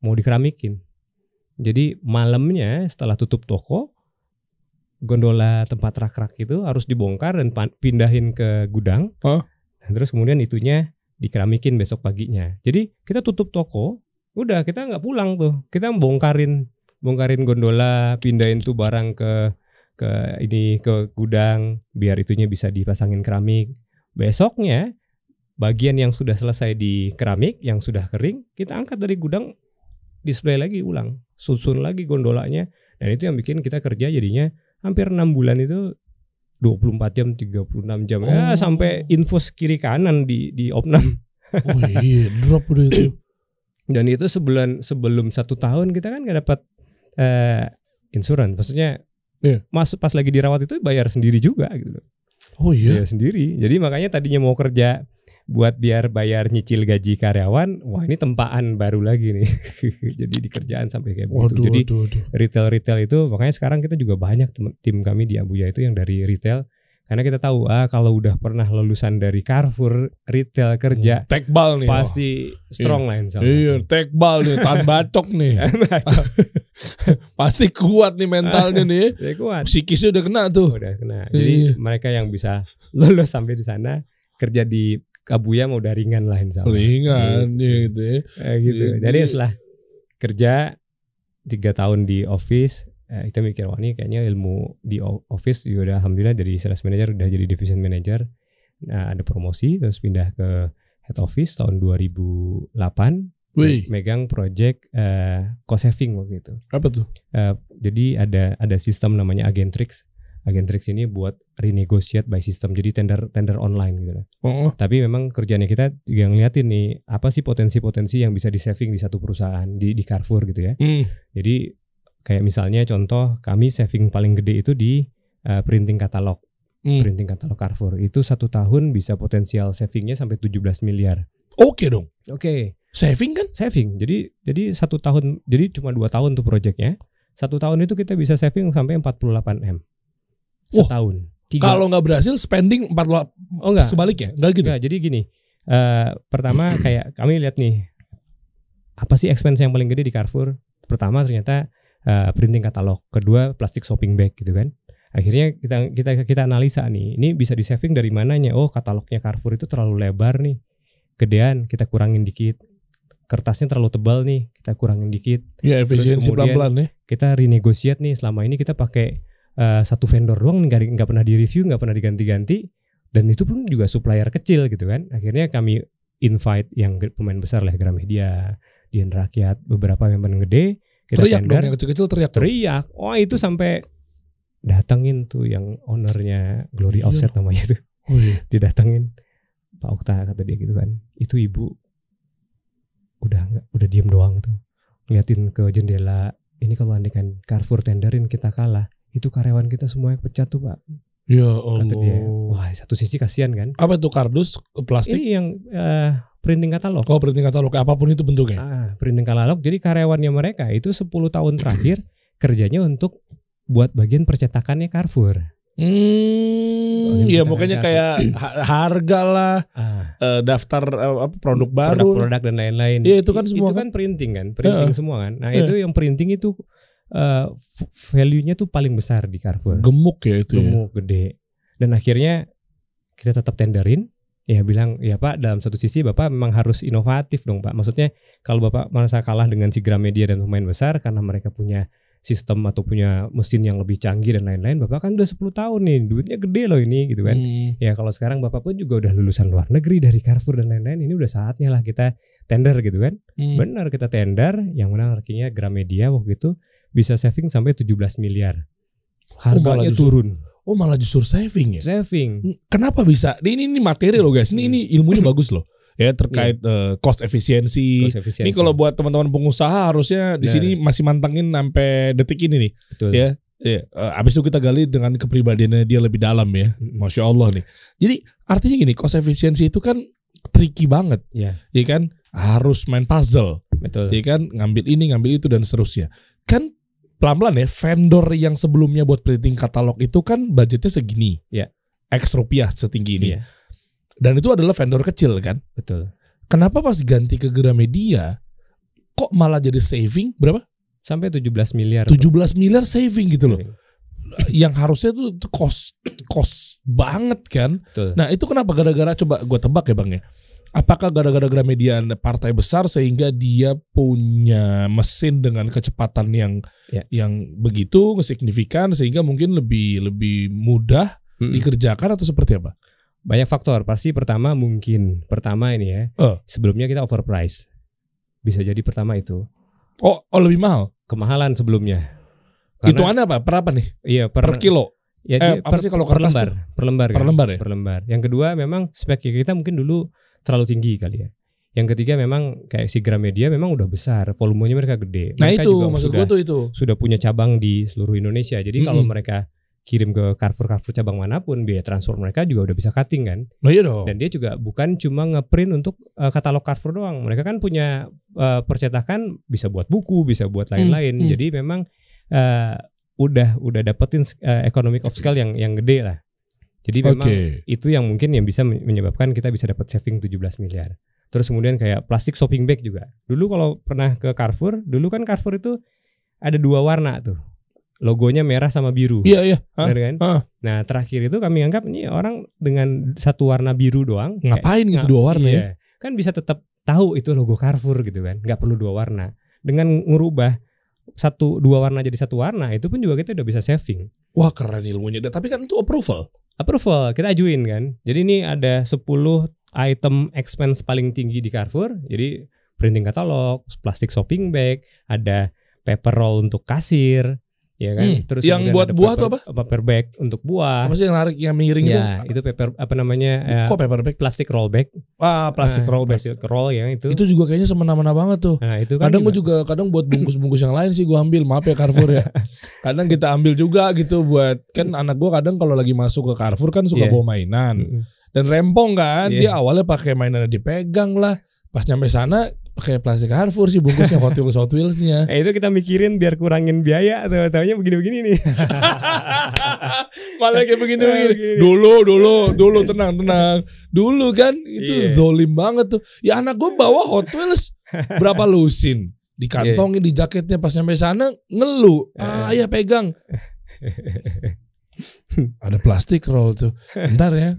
Mau dikeramikin. Jadi malamnya setelah tutup toko, gondola tempat rak-rak itu harus dibongkar dan pindahin ke gudang. Dan terus kemudian itunya dikeramikin besok paginya. Jadi kita tutup toko, udah kita nggak pulang tuh. Kita bongkarin gondola, pindahin tuh barang ke gudang biar itunya bisa dipasangin keramik. Besoknya bagian yang sudah selesai di keramik, yang sudah kering, kita angkat dari gudang, display lagi ulang, susun lagi gondolanya. Dan itu yang bikin kita kerja jadinya hampir 6 bulan itu 24 jam, 36 jam. Ya sampai infus kiri kanan di Opnam. Oh iya, drop udah itu. Dan itu sebelum 1 tahun kita kan gak dapat insuran. Maksudnya pas lagi dirawat itu bayar sendiri juga gitu. Oh iya. Bayar sendiri. Jadi makanya tadinya mau kerja buat biar bayar nyicil gaji karyawan, wah ini tempaan baru lagi nih. Jadi di kerjaan sampai kayak begitu. Jadi retail itu makanya sekarang kita juga banyak tim kami di Abuya itu yang dari retail. Karena kita tahu kalau udah pernah lulusan dari Carrefour retail kerja, tekbal nih, pasti strong lah insya Allah. Iya, tekbal nih, tahan bacok nih. Pasti kuat nih mentalnya nih. Kuat. Psikisnya udah kena tuh. Udah kena. Jadi mereka yang bisa lulus sampai di sana kerja di Abuya mau udah ringan lah insya Allah. Ringan gitu ya. Gitu. Jadi setelah kerja 3 tahun di office, kita mikir wah ini kayaknya ilmu di office juga udah alhamdulillah dari sales manager udah jadi division manager. Nah, ada promosi terus pindah ke head office tahun 2008. Megang project cost saving waktu itu. Apa tuh? Jadi ada sistem namanya Agentrix. Agentrix ini buat renegotiate by system, jadi tender online gitu lah. Tapi memang kerjanya kita juga ngeliatin nih apa sih potensi-potensi yang bisa di saving di satu perusahaan di Carrefour gitu ya. Jadi kayak misalnya contoh kami saving paling gede itu di printing katalog. Printing katalog Carrefour itu 1 tahun bisa potensial savingnya sampai 17 miliar. Oke dong. Oke. Saving kan? Saving. Jadi 1 tahun, jadi cuma 2 tahun tuh projectnya. 1 tahun itu kita bisa saving sampai 48 M. Setahun. Kalau nggak berhasil spending 48. Oh enggak. Sebaliknya? Enggak gitu. Enggak, jadi gini. Pertama kayak kami lihat nih apa sih expense yang paling gede di Carrefour? Pertama ternyata printing katalog. Kedua plastik shopping bag gitu kan. Akhirnya kita analisa nih. Ini bisa di saving dari mananya? Oh, katalognya Carrefour itu terlalu lebar nih. Gedean, kita kurangin dikit. Kertasnya terlalu tebal nih, kita kurangin dikit. Ya, efisiensi pelan-pelan ya. Kita renegosiate nih, selama ini kita pakai satu vendor doang, nggak pernah di review, nggak pernah diganti-ganti, dan itu pun juga supplier kecil gitu kan. Akhirnya kami invite yang pemain besar lah, Gramedia, Dian Rakyat, beberapa pemain gede. Kita teriak tender, dong, yang kecil-kecil teriak. Oh itu sampai datengin tuh yang ownernya Glory Offset namanya tuh. Didatengin, Pak Okta kata dia gitu kan. Itu ibu udah diem doang tuh, ngeliatin ke jendela. Ini kalau andaikan Carrefour tenderin kita kalah, itu karyawan kita semua yang pecat tuh Pak. Ya Allah. Kata dia. Wah, satu sisi kasihan kan. Apa itu kardus plastik? Ini yang printing katalog. Oh, printing katalog, apapun itu bentuknya. Printing katalog. Jadi karyawannya mereka itu 10 tahun terakhir kerjanya untuk buat bagian percetakannya Carrefour. Iya, pokoknya kayak harga lah, daftar produk baru, produk dan lain-lain. Iya, itu kan semua. Itu kan printing kan, printing semua kan. Nah itu yang printing itu value-nya tuh paling besar di Carrefour. Gemuk ya itu. Gemuk, gede. Dan akhirnya kita tetap tenderin. Ya bilang, ya Pak, dalam satu sisi Bapak memang harus inovatif dong Pak. Maksudnya kalau Bapak merasa kalah dengan si Gramedia dan pemain besar karena mereka punya sistem atau punya mesin yang lebih canggih dan lain-lain, Bapak kan udah 10 tahun nih, duitnya gede loh ini gitu kan. Ya kalau sekarang Bapak pun juga udah lulusan luar negeri dari Carrefour dan lain-lain, ini udah saatnya lah kita tender gitu kan. Benar, kita tender, yang menang artinya Gramedia waktu itu bisa saving sampai 17 miliar. Harganya turun. Malah justru saving ya? Saving. Kenapa bisa? Ini materi loh guys, ini ilmunya bagus loh. ya terkait cost efisiensi. Ini kalau buat teman-teman pengusaha harusnya di sini masih mantengin sampai detik ini nih. Betul. Ya. Abis itu kita gali dengan kepribadiannya dia lebih dalam ya. Masya Allah nih. Jadi artinya gini, cost efisiensi itu kan tricky banget. Ya kan, harus main puzzle. Betul. Ya kan, ngambil ini, ngambil itu dan seterusnya. Kan pelan-pelan ya, vendor yang sebelumnya buat printing katalog itu kan budgetnya segini. Ya. X rupiah setinggi ini. Ya. Dan itu adalah vendor kecil kan. Betul. Kenapa pas ganti ke Gramedia kok malah jadi saving berapa? Sampai 17 miliar. 17 miliar saving gitu loh. Yang harusnya tuh cost banget kan. Betul. Nah itu kenapa? Gara-gara, coba gue tebak ya Bang ya. Apakah gara-gara Gramedia partai besar sehingga dia punya mesin dengan kecepatan yang begitu signifikan sehingga mungkin lebih mudah dikerjakan atau seperti apa? Banyak faktor. Pasti pertama ini ya. Sebelumnya kita overprice. Bisa jadi pertama itu. Oh lebih mahal? Kemahalan sebelumnya. Hitungannya apa? Per apa nih? Iya per kilo. Ya apa sih kalau per lembar? Per lembar. Per lembar ya? Per lembar. Yang kedua memang spek kita mungkin dulu terlalu tinggi kali ya. Yang ketiga memang kayak si Gramedia memang udah besar, volumenya mereka gede. Nah mereka itu juga maksud gue tuh itu. Sudah punya cabang di seluruh Indonesia. Jadi kalau mereka kirim ke Carrefour cabang manapun, biaya transport mereka juga udah bisa cutting kan. Oh iya dong. Dan dia juga bukan cuma ngeprint untuk katalog Carrefour doang. Mereka kan punya percetakan bisa buat buku, bisa buat lain-lain. Jadi memang udah dapetin economic of scale yang gede lah. Jadi memang itu yang mungkin yang bisa menyebabkan kita bisa dapat saving 17 miliar. Terus kemudian kayak plastik shopping bag juga. Dulu kalau pernah ke Carrefour, dulu kan Carrefour itu ada 2 warna tuh. Logonya merah sama biru. Iya. Benar kan? Nah, terakhir itu kami anggap ini orang dengan satu warna biru doang. Ngapain gitu 2 warna ya? Kan bisa tetap tahu itu logo Carrefour gitu kan. Nggak perlu 2 warna. Dengan ngurubah 2 warna jadi 1 warna, itu pun juga kita udah bisa saving. Wah keren ilmunya. Tapi kan itu approval, kita ajuin kan. Jadi ini ada 10 item expense paling tinggi di Carrefour. Jadi printing katalog, plastik shopping bag, ada paper roll untuk kasir. Ya kan? Terus yang buat buah tuh apa? Paper bag untuk buah. Apa sih yang narik, yang miring itu? Ya, itu paper apa namanya? Kok paper bag? Plastic roll bag. Plastic roll bag. Plastic roll ya itu. Itu juga kayaknya semena-mena banget tuh. Nah, itu kan kadang buat bungkus-bungkus yang lain sih gue ambil, maaf ya Carrefour ya. Kadang kita ambil juga gitu buat, kan anak gue kadang kalau lagi masuk ke Carrefour kan suka bawa mainan. Dan rempong kan, dia awalnya pakai mainannya dipegang lah. Pas nyampe sana pakai plastik Carrefour sih bungkusnya, Hot Wheels-nya. Itu kita mikirin biar kurangin biaya, taunya begini-begini nih. Malah kayak begini-begini. Dulu tenang. Dulu kan itu zolim banget tuh. Ya anak gue bawa Hot Wheels berapa lusin, dikantongin di jaketnya, pas nyampe sana ngeluh. Ayah pegang. Ada plastik roll tuh. Bentar ya.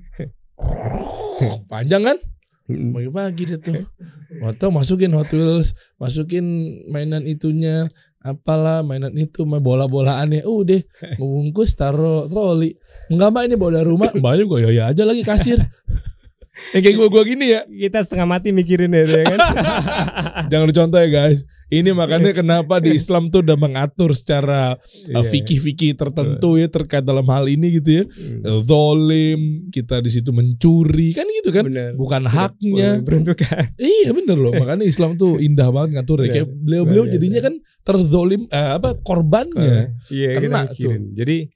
Panjang kan? Bagi-bagi deh tuh. Waktu masukin Hot Wheels, masukin mainan itunya, apalah mainan itu, bola-bolaannya, deh ngebungkus taruh troli. Enggak mbak, ini bawa dari rumah. Mbaknya gue ya aja lagi kasir. Kayak gue gini ya. Kita setengah mati mikirin ya kan. Jangan dicontoh ya guys. Ini makanya kenapa di Islam tuh udah mengatur secara fikih-fikih tertentu ya terkait dalam hal ini gitu ya. Zolim, kita di situ mencuri kan gitu kan. Bener. Bukan haknya. Beruntukan. Iya bener loh. Makanya Islam tuh indah banget ngatur ya. Kayak beliau-beliau jadinya kan terzolim korbannya. Kena tuh. Jadi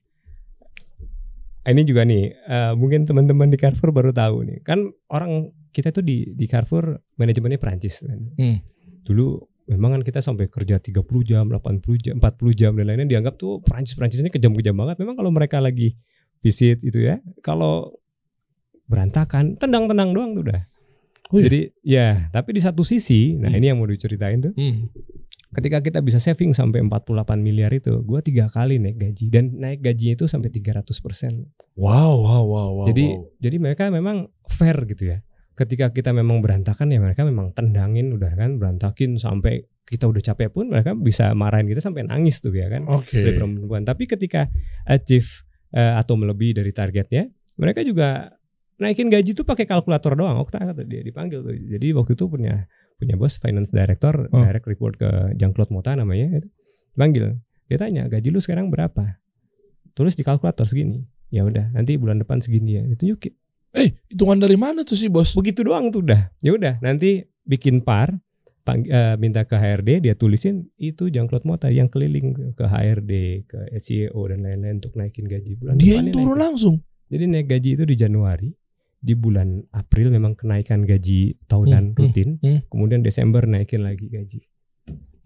ini juga nih, mungkin teman-teman di Carrefour baru tahu nih. Kan orang kita tuh di Carrefour manajemennya Prancis kan. Dulu memang kan kita sampai kerja 30 jam, 80 jam, 40 jam dan lainnya, dianggap tuh Prancis ini kejam-kejam banget. Memang kalau mereka lagi visit itu ya, kalau berantakan, tendang-tendang doang tuh udah. Jadi ya, tapi di satu sisi, nah ini yang mau diceritain tuh. Ketika kita bisa saving sampai 48 miliar itu, gue 3 kali naik gaji, dan naik gajinya itu sampai 300%. Wow. Jadi mereka memang fair gitu ya. Ketika kita memang berantakan ya mereka memang tendangin, udah kan berantakin sampai kita udah capek pun mereka bisa marahin kita sampai nangis tuh ya kan. Dari perempuan. Tapi ketika achieve atau melebihi dari targetnya, mereka juga naikin gaji tuh pakai kalkulator doang. Okta kata dia dipanggil tuh. Jadi waktu itu punya bos finance director, direct report ke Jean-Claude Mota namanya itu. Panggil, dia tanya, gaji lu sekarang berapa? Tulis di kalkulator segini. Ya udah, nanti bulan depan segini ya. Ditunjukin. Hitungan dari mana tuh sih bos? Begitu doang tuh udah. Ya udah, nanti bikin par, minta ke HRD, dia tulisin itu Jean-Claude Mota yang keliling ke HRD, ke CEO dan lain-lain untuk naikin gaji bulan Dia yang depannya turun naik. langsung. Jadi naik gaji itu di Januari, di bulan April memang kenaikan gaji tahunan rutin, kemudian Desember naikin lagi gaji.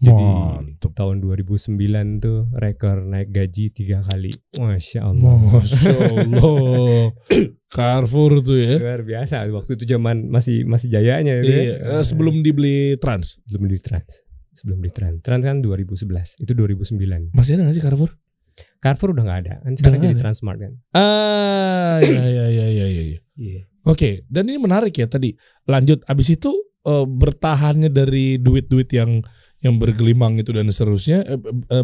Jadi Mantap. tahun 2009 tuh rekor naik gaji 3 kali. Masya Allah. Masya Allah. Carrefour tuh ya. Luar biasa. Waktu itu zaman masih jayanya. Iya, sebelum dibeli Trans. Sebelum di Trans. Trans kan 2011. Itu 2009. Masih ada gak sih Carrefour? Carrefour udah gak ada. Kan sekarang jadi ada. Transmart kan. Iya. Oke, dan ini menarik ya tadi. Lanjut, abis itu bertahannya dari duit-duit yang bergelimang itu dan seterusnya.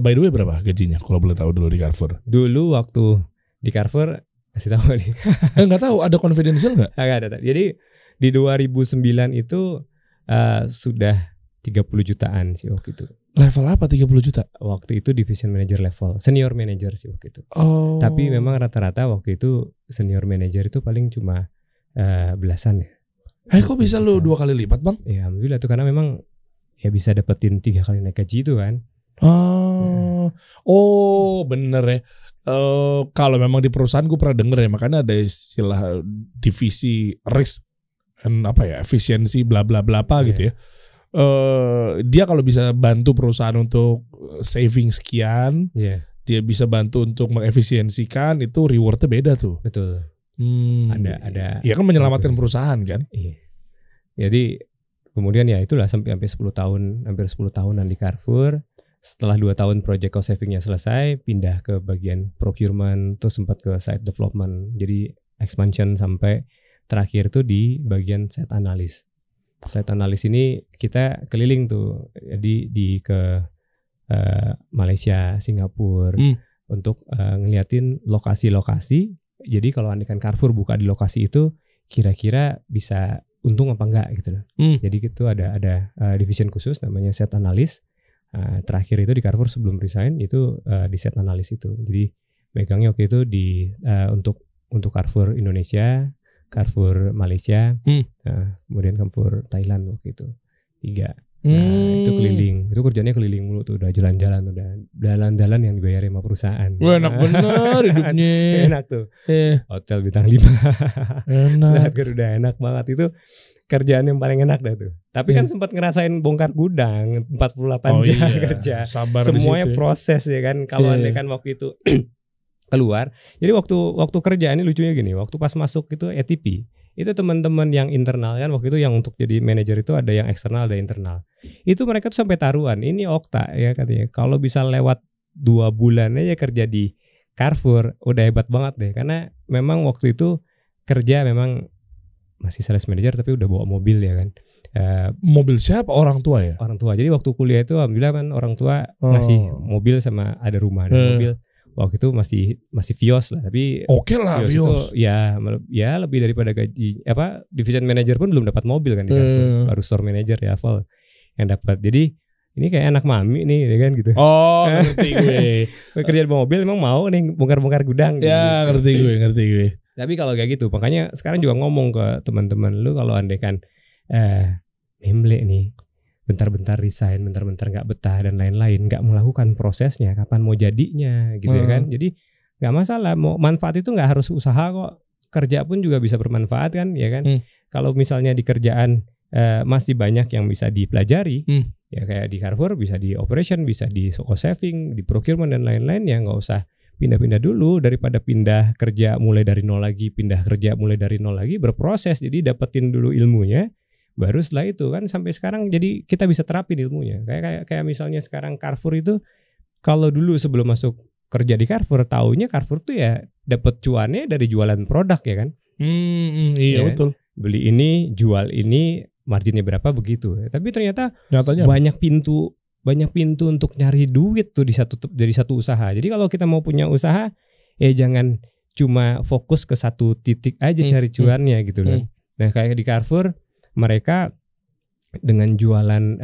By the way berapa gajinya kalau boleh tahu dulu di Carrefour? Dulu waktu di Carrefour kasih tahu nih. Nggak tahu, ada confidential nggak? Nggak ada. Jadi di 2009 itu sudah 30 jutaan sih waktu itu. Level apa 30 juta? Waktu itu division manager level, senior manager sih waktu itu. Oh. Tapi memang rata-rata waktu itu senior manager itu paling cuma belasan ya. Kok bisa lu 2 kali lipat bang? Ya alhamdulillah tuh karena memang ya bisa dapetin 3 kali naik gaji itu kan. Oh bener ya. Kalau memang di perusahaan gue pernah denger ya, makanya ada istilah divisi risk and efisiensi bla bla bla gitu ya. Dia kalau bisa bantu perusahaan untuk saving sekian, dia bisa bantu untuk mengefisiensikan, itu rewardnya beda tuh. Betul. Ada. Iya kan menyelamatkan perusahaan kan. Iya. Jadi kemudian ya itulah sampai 10 tahun, hampir 10 tahunan di Carrefour. Setelah 2 tahun project cost savingnya selesai, pindah ke bagian procurement, terus sempat ke site development. Jadi expansion sampai terakhir tuh di bagian site analysis. Site analysis ini kita keliling tuh, jadi ke Malaysia, Singapura untuk ngeliatin lokasi-lokasi. Jadi kalau andaikan Carrefour buka di lokasi itu, kira-kira bisa untung apa enggak gitu loh. Jadi itu ada division khusus namanya set analis. Terakhir itu di Carrefour sebelum resign itu di set analis itu. Jadi megangnya waktu itu untuk Carrefour Indonesia, Carrefour Malaysia, kemudian Carrefour Thailand waktu itu 3. Itu keliling, itu kerjanya keliling mulu tuh, udah jalan-jalan, udah jalan-jalan yang dibayar sama perusahaan. Wah, enak bener hidupnya. Enak tuh. Hotel bintang 5. Enak. Udah enak banget itu, kerjaan yang paling enak dah tuh. Tapi kan sempat ngerasain bongkar gudang 48 jam kerja. Sabar semuanya proses ya kan. Kalau andai kan waktu itu keluar. Jadi waktu kerja ini lucunya gini, waktu pas masuk itu ATP, itu teman-teman yang internal kan, waktu itu yang untuk jadi manajer itu ada yang eksternal, ada internal. Itu mereka tuh sampai taruhan, ini Okta ya katanya, kalau bisa lewat 2 bulan aja kerja di Carrefour udah hebat banget deh. Karena memang waktu itu kerja memang masih sales manager tapi udah bawa mobil ya kan. Mobil siapa? Orang tua ya? Orang tua. Jadi waktu kuliah itu alhamdulillah kan orang tua ngasih mobil sama ada rumah dan mobil. Waktu itu masih Vios lah, tapi oke lah Vios. Itu ya lebih daripada gaji division manager pun belum dapat mobil kan di Carrefour. Baru store manager ya Val yang dapat. Jadi ini kayak anak mami nih ya kan gitu. Oh, ngerti gue. Kerja di mobil emang mau nih bongkar-bongkar gudang. Ya, gitu. ngerti gue. Tapi kalau kayak gitu, makanya sekarang juga ngomong ke teman-teman lu, kalau andaikan memble nih bentar-bentar resign, bentar-bentar nggak betah dan lain-lain, nggak melakukan prosesnya, kapan mau jadinya gitu ya kan. Jadi nggak masalah, mau manfaat itu nggak harus usaha kok, kerja pun juga bisa bermanfaat kan ya kan. Kalau misalnya di kerjaan masih banyak yang bisa dipelajari, ya kayak di Carrefour bisa di operation, bisa di cost saving, di procurement dan lain-lain, ya nggak usah pindah-pindah dulu, daripada pindah kerja mulai dari nol lagi, pindah kerja mulai dari nol lagi, berproses. Jadi dapetin dulu ilmunya, baru setelah itu kan sampai sekarang jadi kita bisa terapin ilmunya. Kayak misalnya sekarang Carrefour itu, kalau dulu sebelum masuk kerja di Carrefour, taunya Carrefour tuh ya dapat cuannya dari jualan produk ya kan. Iya ya, betul. Beli ini, jual ini, marginnya berapa begitu. Tapi ternyata nyatanya banyak pintu untuk nyari duit tuh dari satu usaha. Jadi kalau kita mau punya usaha, ya jangan cuma fokus ke satu titik aja cari cuannya gitu kan. Nah kayak di Carrefour, mereka dengan jualan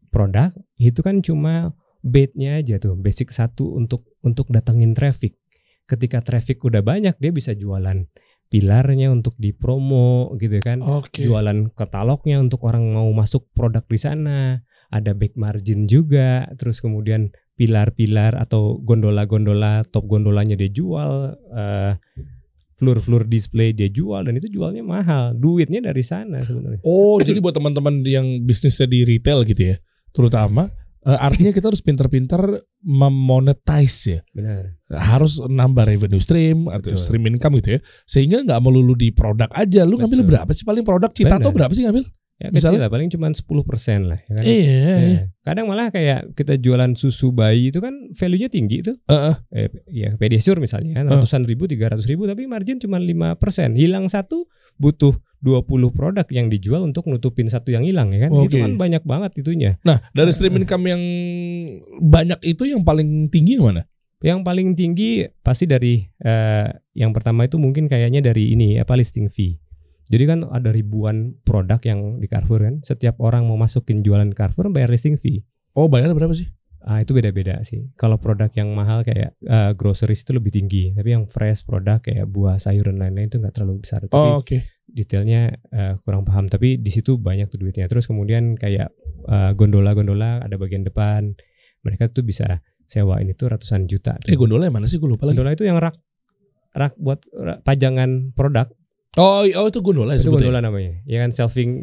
produk itu kan cuma bait-nya aja tuh, basic satu untuk datengin traffic. Ketika traffic udah banyak, dia bisa jualan pilarnya untuk dipromo gitu kan. Jualan katalognya untuk orang mau masuk produk di sana. Ada back margin juga. Terus kemudian pilar-pilar atau gondola-gondola, top gondolanya dia jual, floor display dia jual, dan itu jualnya mahal. Duitnya dari sana sebenarnya. Oh, jadi buat teman-teman yang bisnisnya di retail gitu ya, terutama artinya kita harus pintar-pintar memonetize ya. Benar. Harus nambah revenue stream atau stream income gitu ya. Sehingga nggak melulu di produk aja. Lu ngambil berapa sih paling produk Citato berapa sih ngambil? Ya kecil lah, paling cuma 10% lah ya kan? Iya. Kadang malah kayak kita jualan susu bayi itu kan value-nya tinggi tuh. Ya Pediasure misalnya kan, ratusan ribu, 300 ribu, tapi margin cuma 5%. Hilang satu butuh 20 produk yang dijual untuk nutupin satu yang hilang ya kan. Itu kan banyak banget itunya. Nah, dari stream income yang banyak itu yang paling tinggi yang mana? Yang paling tinggi pasti dari yang pertama itu mungkin kayaknya dari ini listing fee. Jadi kan ada ribuan produk yang di Carrefour kan. Setiap orang mau masukin jualan Carrefour bayar listing fee. Oh, bayarnya berapa sih? Itu beda-beda sih. Kalau produk yang mahal kayak groceries itu lebih tinggi. Tapi yang fresh produk kayak buah, sayur dan lain-lain itu nggak terlalu besar. Tapi detailnya kurang paham. Tapi di situ banyak tuh duitnya. Terus kemudian kayak gondola-gondola ada bagian depan. Mereka tuh bisa sewain itu ratusan juta. Gondola yang mana sih? Gue lupa lagi. Gondola itu yang rak buat pajangan produk. Oh itu gondola ya, itu gondola namanya. Ya kan shelving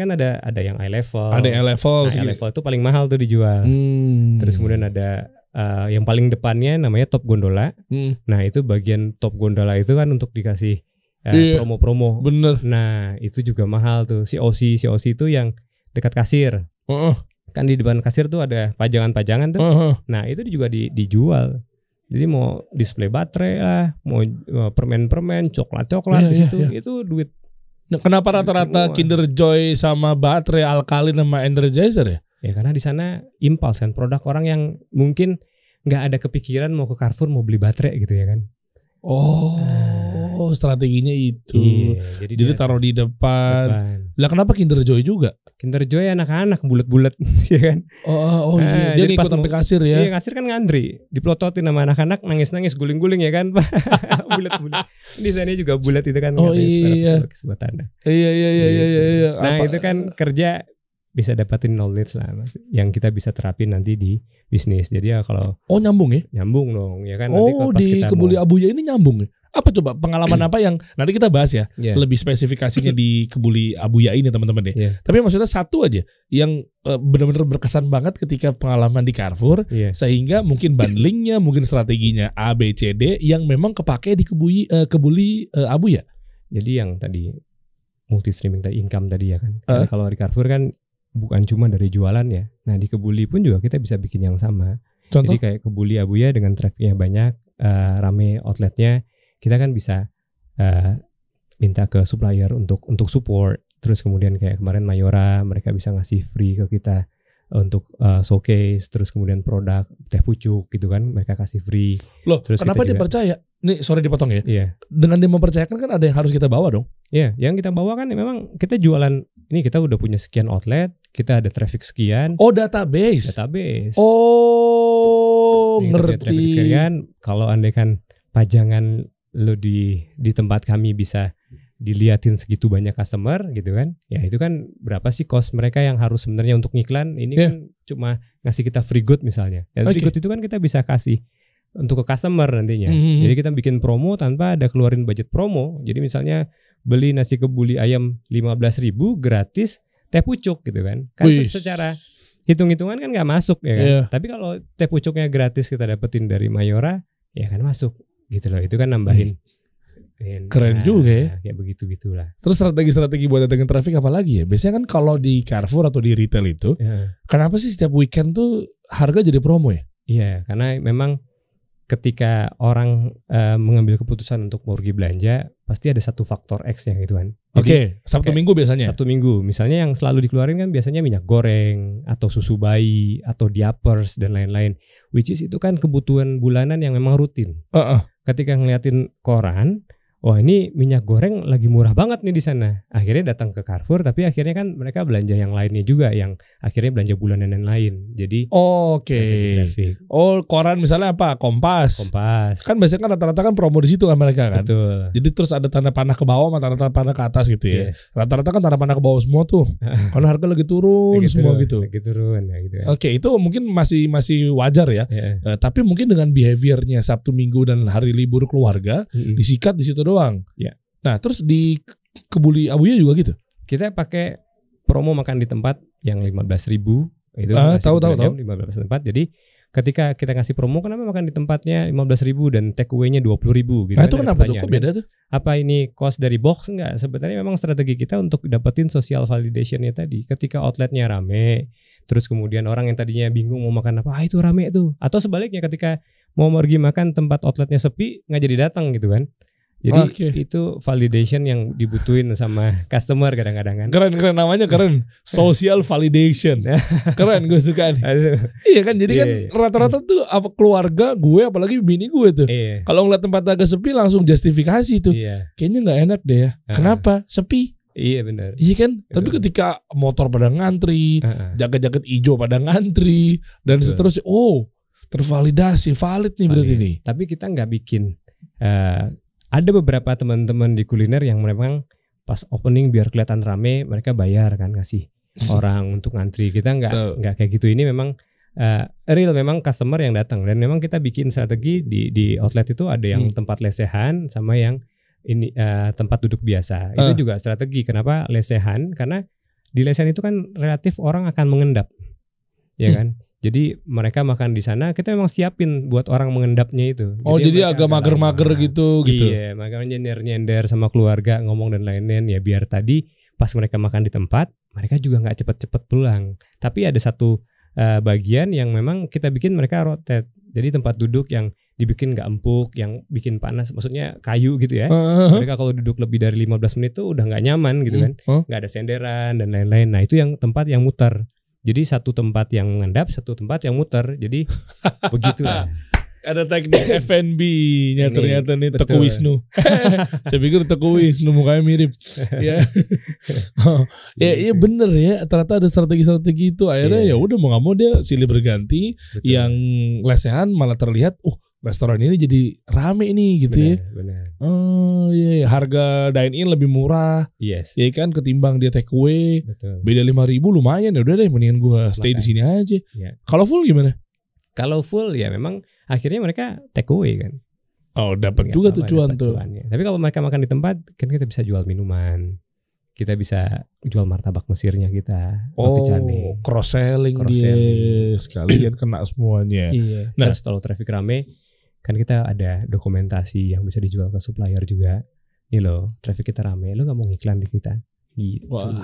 kan ada yang eye level. Ada eye level. Eye level itu paling mahal tuh dijual. Terus kemudian ada yang paling depannya namanya top gondola. Nah, itu bagian top gondola itu kan untuk dikasih promo-promo. Bener. Nah, itu juga mahal tuh. COC itu yang dekat kasir. Kan di depan kasir tuh ada pajangan-pajangan tuh. Nah, itu juga dijual. Jadi mau display baterai lah, mau permen-permen, coklat-coklat di situ, itu duit. Nah, kenapa rata-rata Kinder Joy sama baterai alkalin sama Energizer ya? Ya karena di sana impulse kan, produk orang yang mungkin nggak ada kepikiran mau ke Carrefour mau beli baterai gitu ya kan. Strateginya itu. Iya, jadi taruh di depan. Lah kenapa Kinder Joy juga? Kinder Joy anak-anak bulat-bulat ya kan. Dia ngikut sampai kasir ya. Iya, kasir kan ngantri, diplototin sama anak-anak nangis-nangis guling-guling ya kan. Bulat-bulat. Desainnya juga bulat itu kan sebuah tanda. Iya. Nah, itu kan kerja bisa dapatin knowledge lah Mas, yang kita bisa terapin nanti di bisnis. Jadi ya kalau nyambung ya? Nyambung dong ya kan. Nanti pas di Kebuli Abuya ini nyambung ya? Apa coba pengalaman apa yang nanti kita bahas ya, lebih spesifikasinya di Kebuli Abuya ini teman-teman deh. Tapi maksudnya satu aja yang benar-benar berkesan banget ketika pengalaman di Carrefour, sehingga mungkin bundlingnya, mungkin strateginya A, B, C, D yang memang kepake di Kebuli Abuya. Jadi yang tadi multi streaming income tadi ya kan. Karena kalau di Carrefour kan bukan cuma dari jualan ya. Nah di Kebuli pun juga kita bisa bikin yang sama. Contoh? Jadi kayak Kebuli Abuya dengan trafficnya banyak, rame outletnya, kita kan bisa minta ke supplier untuk support. Terus kemudian kayak kemarin Mayora, mereka bisa ngasih free ke kita untuk showcase. Terus kemudian produk teh pucuk gitu kan, mereka kasih free. Loh, terus kenapa dia percaya? Nih sorry dipotong ya. Iya. Dengan dia mempercayakan kan ada yang harus kita bawa dong. Iya, yang kita bawa kan memang kita jualan. Ini kita udah punya sekian outlet, kita ada traffic sekian. Database. Ngerti. Traffic sekian. Kalau andai kan pajangan lo di tempat kami bisa diliatin segitu banyak customer gitu kan. Ya itu kan berapa sih cost mereka yang harus sebenarnya untuk ngiklan. Ini kan cuma ngasih kita free good misalnya. Ya, free good itu kan kita bisa kasih untuk ke customer nantinya. Jadi kita bikin promo tanpa ada keluarin budget promo. Jadi misalnya beli nasi kebuli ayam 15.000 gratis teh pucuk gitu kan. Kan secara hitung-hitungan kan nggak masuk ya kan. Tapi kalau teh pucuknya gratis kita dapetin dari Mayora, ya kan masuk gitu loh. Itu kan nambahin. Keren juga ya. Kayak begitu-gitulah. Terus strategi-strategi buat datengin traffic apa lagi ya? Biasanya kan kalau di Carrefour atau di retail itu, kenapa sih setiap weekend tuh harga jadi promo ya? Iya, karena memang ketika orang mengambil keputusan untuk mau pergi belanja, pasti ada satu faktor X-nya gitu kan. Sabtu Minggu biasanya. Sabtu Minggu, misalnya yang selalu dikeluarin kan biasanya minyak goreng atau susu bayi atau diapers dan lain-lain. Which is itu kan kebutuhan bulanan yang memang rutin. Ketika ngeliatin koran, wah ini minyak goreng lagi murah banget nih di sana. Akhirnya datang ke Carrefour, tapi akhirnya kan mereka belanja yang lainnya juga, yang akhirnya belanja bulanan yang lain. Jadi Oke. Oh, koran misalnya apa? Kompas. Kompas. Kan biasanya kan rata-rata kan promo di situ kan mereka kan. Betul. Jadi terus ada tanda panah ke bawah sama tanda panah ke atas gitu ya. Yes. Rata-rata kan tanda panah ke bawah semua tuh. Karena harga lagi turun Lagi semua turun, gitu. Lagi turun ya gitu. Oke, itu mungkin masih wajar ya. Yeah. Tapi mungkin dengan behaviornya Sabtu Minggu dan hari libur keluarga disikat di situ doang. Ya. Nah, terus di Kebuli Abuya juga gitu. Kita pakai promo makan di tempat yang 15.000 itu. Tahu. 15 tempat. Jadi ketika kita ngasih promo, kenapa makan di tempatnya 15.000 dan take away-nya 20.000 gitu. Nah, itu kenapa tuh? Kok beda tuh? Apa ini cost dari box? Enggak, sebenarnya memang strategi kita untuk dapetin social validation-nya tadi. Ketika outletnya rame, terus kemudian orang yang tadinya bingung mau makan apa, itu rame tuh. Atau sebaliknya ketika mau pergi makan tempat outletnya sepi, nggak jadi datang gitu kan. Jadi itu validation yang dibutuhin sama customer kadang-kadang kan. Keren namanya keren. Social validation. Keren, gue suka nih. Iya kan, jadi kan rata-rata tuh apa keluarga gue apalagi bini gue tuh. Kalau ngeliat tempat agak sepi langsung justifikasi tuh. Kayaknya nggak enak deh ya. Kenapa? Sepi. Iya benar. Iya kan. Tapi ketika motor pada ngantri, jaket-jaket hijau pada ngantri dan seterusnya, tervalidasi, valid nih berarti nih. Tapi kita nggak bikin. Ada beberapa teman-teman di kuliner yang memang pas opening biar kelihatan rame mereka bayar kan, ngasih orang untuk ngantri. Kita nggak kayak gitu. Ini memang real, memang customer yang datang, dan memang kita bikin strategi di outlet itu ada yang tempat lesehan sama yang ini tempat duduk biasa. Itu juga strategi. Kenapa lesehan? Karena di lesehan itu kan relatif orang akan mengendap, ya kan. Jadi mereka makan di sana, kita memang siapin buat orang mengendapnya itu. Jadi agak mager-mager gitu. Iya, makanya nyender-nyender sama keluarga, ngomong dan lain-lain ya, biar tadi pas mereka makan di tempat, mereka juga nggak cepet-cepet pulang. Tapi ada satu bagian yang memang kita bikin mereka rotate. Jadi tempat duduk yang dibikin nggak empuk, yang bikin panas, maksudnya kayu gitu ya. Mereka kalau duduk lebih dari 15 menit tuh udah nggak nyaman gitu kan, nggak ada senderan dan lain-lain. Nah itu yang tempat yang muter. Jadi satu tempat yang mengendap, satu tempat yang muter. Jadi begitulah. Ada teknik F&B-nya ternyata nih, Teguh Wisnu. Saya pikir Teguh Wisnu mukanya mirip. Ya. Iya bener ya. Ternyata ada strategi-strategi itu. Akhirnya ya udah mau nggak mau dia silih berganti. Betul. Yang lesehan malah terlihat, restoran ini jadi rame nih gitu ya. Benar. Oh iya, harga dine in lebih murah. Yes. Ya kan ketimbang dia take away. Betul. Beda 5.000 lumayan, ya udah deh mendingan gua stay di sini aja. Ya. Kalau full gimana? Kalau full ya memang akhirnya mereka take away kan. Oh, dapat juga tuh cuan tuh. Tapi kalau mereka makan di tempat kan kita bisa jual minuman. Kita bisa jual martabak Mesirnya kita. Cross selling dia. Sekalian kena semuanya. Iya. Nah, kalau traffic rame kan kita ada dokumentasi yang bisa dijual ke supplier juga. Nih loh, traffic kita rame, lo gak mau ngiklan di kita gitu. Wah,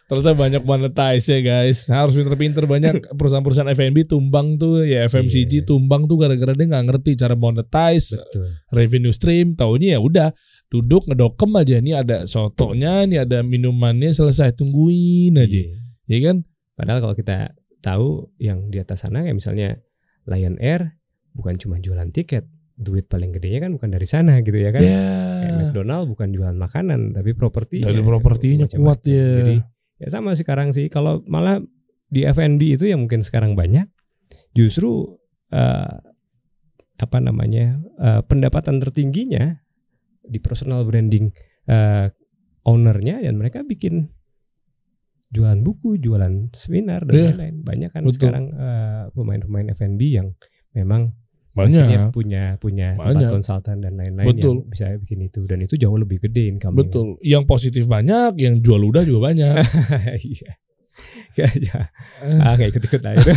ternyata banyak monetize ya guys. Harus pinter-pinter, banyak perusahaan-perusahaan F&B tumbang tuh ya, FMCG tumbang tuh gara-gara dia gak ngerti cara monetize. Betul. Revenue stream. Taunya ya udah duduk ngedokem aja, nih ada sotonya, nih ada minumannya, selesai, tungguin aja. Ya kan? Padahal kalau kita tahu yang di atas sana kayak misalnya Lion Air bukan cuma jualan tiket, duit paling gedenya kan bukan dari sana gitu ya kan. Kayak McDonald bukan jualan makanan tapi propertinya. Dari propertinya kuat ya. Jadi ya sama sekarang sih, kalau malah di F&B itu yang mungkin sekarang banyak justru pendapatan tertingginya di personal branding ownernya, dan mereka bikin jualan buku, jualan seminar dan lain-lain. Banyak kan sekarang pemain-pemain F&B yang memang banyak punya tempat konsultan dan lain-lain yang bisa bikin itu, dan itu jauh lebih gede income-nya. Betul. Yang positif banyak, yang jual ludah juga banyak. Iya. Kayak ikut-ikut lah itu.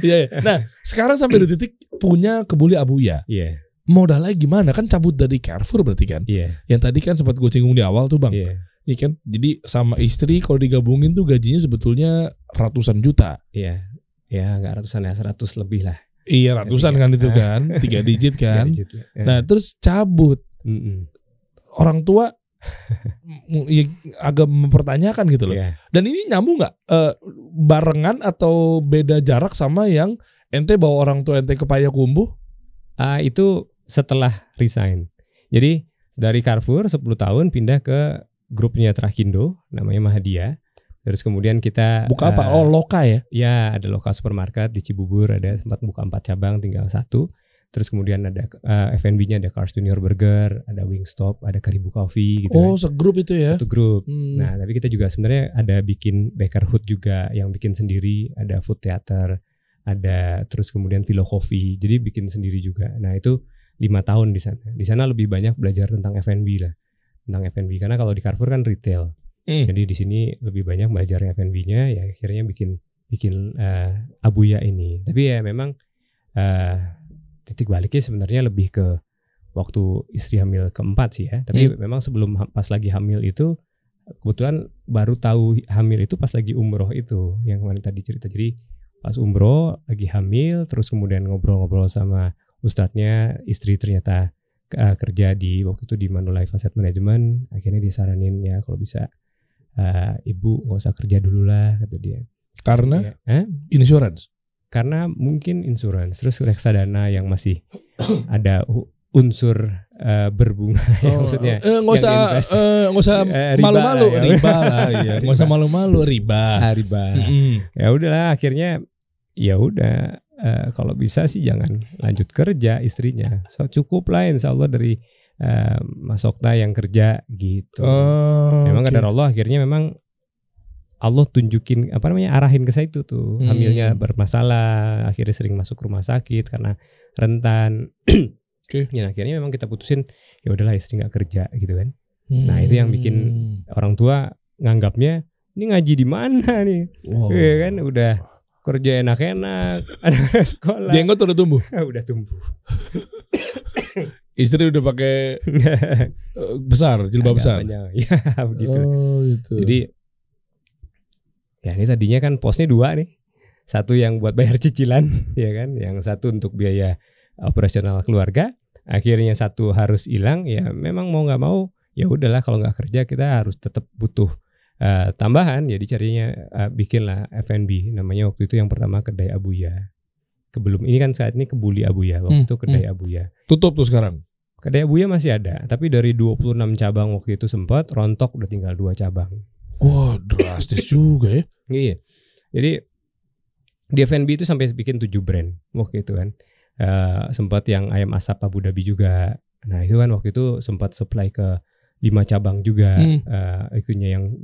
Iya. Nah, sekarang sampai di titik punya Kebuli Abuya. Iya. Modalnya gimana? Kan cabut dari Carrefour berarti kan? Iya. Yang tadi kan sempat gue singgung di awal tuh Bang. Iya. Iya kan? Jadi sama istri kalau digabungin tuh gajinya sebetulnya ratusan juta. Iya. Ya nggak ratusan ya, 100 lebih lah. Iya ratusan kan itu kan, 3 digit kan. 3 digit, ya. Nah terus cabut, orang tua agak mempertanyakan gitu loh. Yeah. Dan ini nyambung nggak barengan atau beda jarak sama yang ente bawa orang tua ente ke Payakumbuh? Itu setelah resign. Jadi Dari Carrefour 10 tahun pindah ke grupnya Trakindo namanya Mahadia. Terus kemudian kita buka apa? Loka ya? Ya, ada Loka supermarket di Cibubur, ada sempat buka 4 cabang, tinggal 1. Terus kemudian ada F&B-nya, ada Carl's Junior Burger, ada Wingstop, ada Karibu Coffee gitu. Oh, segrup itu ya? Satu grup. Nah, tapi kita juga sebenarnya ada bikin Bakerhood juga yang bikin sendiri, ada food theater, ada terus kemudian Philo Coffee. Jadi bikin sendiri juga. Nah, itu 5 tahun di sana. Di sana lebih banyak belajar tentang F&B lah. Tentang F&B karena kalau di Carrefour kan retail. Jadi di sini lebih banyak belajar F&B-nya, ya akhirnya bikin Abuya ini. Tapi ya memang titik baliknya sebenarnya lebih ke waktu istri hamil keempat sih ya. Tapi memang sebelum pas lagi hamil itu kebetulan baru tahu hamil itu pas lagi umroh itu yang kemarin tadi cerita. Jadi pas umroh lagi hamil, terus kemudian ngobrol-ngobrol sama ustadznya, istri ternyata kerja di waktu itu di Manulife Asset Management. Akhirnya disaranin ya kalau bisa ibu nggak usah kerja dulu lah kata dia. Karena insurance. Karena mungkin insurance, terus reksadana yang masih ada unsur berbunga, maksudnya nggak usah malu-malu riba lah, ya nggak usah malu-malu riba. Ya udahlah, akhirnya ya udah kalau bisa sih jangan lanjut kerja istrinya, so cukup lah insya Allah dari Mas Okta yang kerja gitu. Memang kadar Allah akhirnya memang Allah tunjukin arahin ke saya itu tuh hamilnya bermasalah, akhirnya sering masuk rumah sakit karena rentan. Ya akhirnya memang kita putusin ya udahlah istri nggak kerja gitu kan. Nah itu yang bikin orang tua nganggapnya ini ngaji di mana nih, ya kan udah kerja enak-enak, anak sekolah. Jenggot udah tumbuh, udah tumbuh. Istri udah pakai besar, jilbab besar. Ya begitu. Gitu. Jadi ya ini tadinya kan posnya 2 nih. Satu yang buat bayar cicilan ya kan, yang satu untuk biaya operasional keluarga. Akhirnya satu harus hilang, ya memang mau nggak mau ya udahlah kalau nggak kerja kita harus tetap butuh tambahan. Jadi carinya bikinlah F&B, namanya waktu itu yang pertama kedai Abuya. Ini kan saat ini Kebuli Abuya, waktu itu kedai Abuya. Tutup tuh sekarang. Kedai Abuya masih ada, tapi dari 26 cabang waktu itu sempat rontok, udah tinggal 2 cabang. Wah, drastis juga ya. Iya. Jadi di F&B itu sampai bikin 7 brand waktu itu kan. Sempat yang ayam asap Abu Dhabi juga. Nah itu kan waktu itu sempat supply ke 5 cabang juga. Itunya yang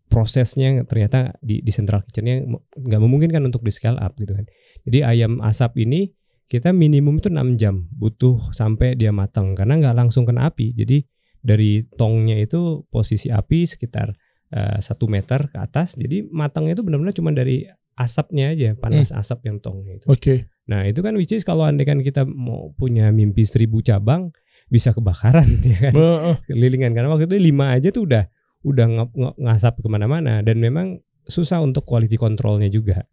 prosesnya ternyata di central kitchennya nggak memungkinkan untuk di scale up gitu kan. Jadi ayam asap ini kita minimum itu 6 jam butuh sampai dia matang karena nggak langsung kena api. Jadi dari tongnya itu posisi api sekitar 1 meter ke atas. Jadi matangnya itu benar-benar cuma dari asapnya aja, panas asap yang tongnya itu. Nah itu kan which is kalau andai kan kita mau punya mimpi 1000 cabang bisa kebakaran ya kan. Kelilingan karena waktu itu 5 aja tuh udah ngasap kemana-mana dan memang susah untuk quality controlnya juga.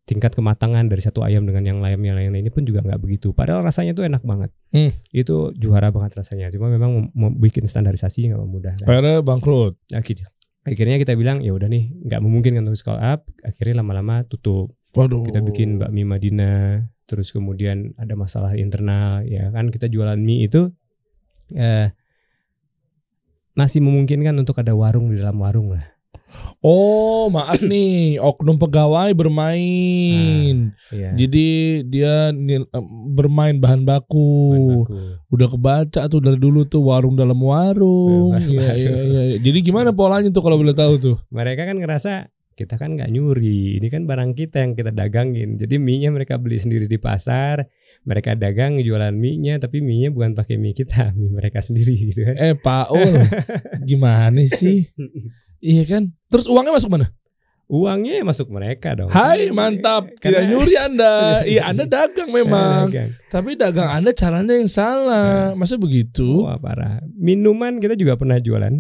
Tingkat kematangan dari satu ayam dengan yang lain ini pun juga nggak begitu. Padahal rasanya tuh enak banget. Itu juara banget rasanya. Cuma memang mau bikin standarisasi nggak mudah. Akhirnya bangkrut. Nah, gitu. Akhirnya kita bilang ya udah nih nggak memungkinkan untuk scale up. Akhirnya lama-lama tutup. Waduh. Kita bikin bakmi Madinah. Terus kemudian ada masalah internal. Ya kan kita jualan mie itu masih memungkinkan untuk ada warung di dalam warung lah. Oh maaf nih, oknum pegawai bermain. Iya. Jadi dia bermain bahan baku. Udah kebaca tuh dari dulu tuh warung dalam warung. Iya. Jadi gimana polanya tuh kalau boleh tahu tuh? Mereka kan ngerasa kita kan nggak nyuri, ini kan barang kita yang kita dagangin. Jadi mie-nya mereka beli sendiri di pasar, mereka dagang jualan mie-nya, tapi mie-nya bukan pakai mie kita, mie mereka sendiri gitu kan. Pak Ul, gimana sih? Iya kan? Terus uangnya masuk mana? Uangnya masuk mereka dong. Hai mantap, tidak nyuri Anda. Iya Anda dagang memang. Tapi dagang Anda caranya yang salah. Masa begitu? Wah parah. Minuman kita juga pernah jualan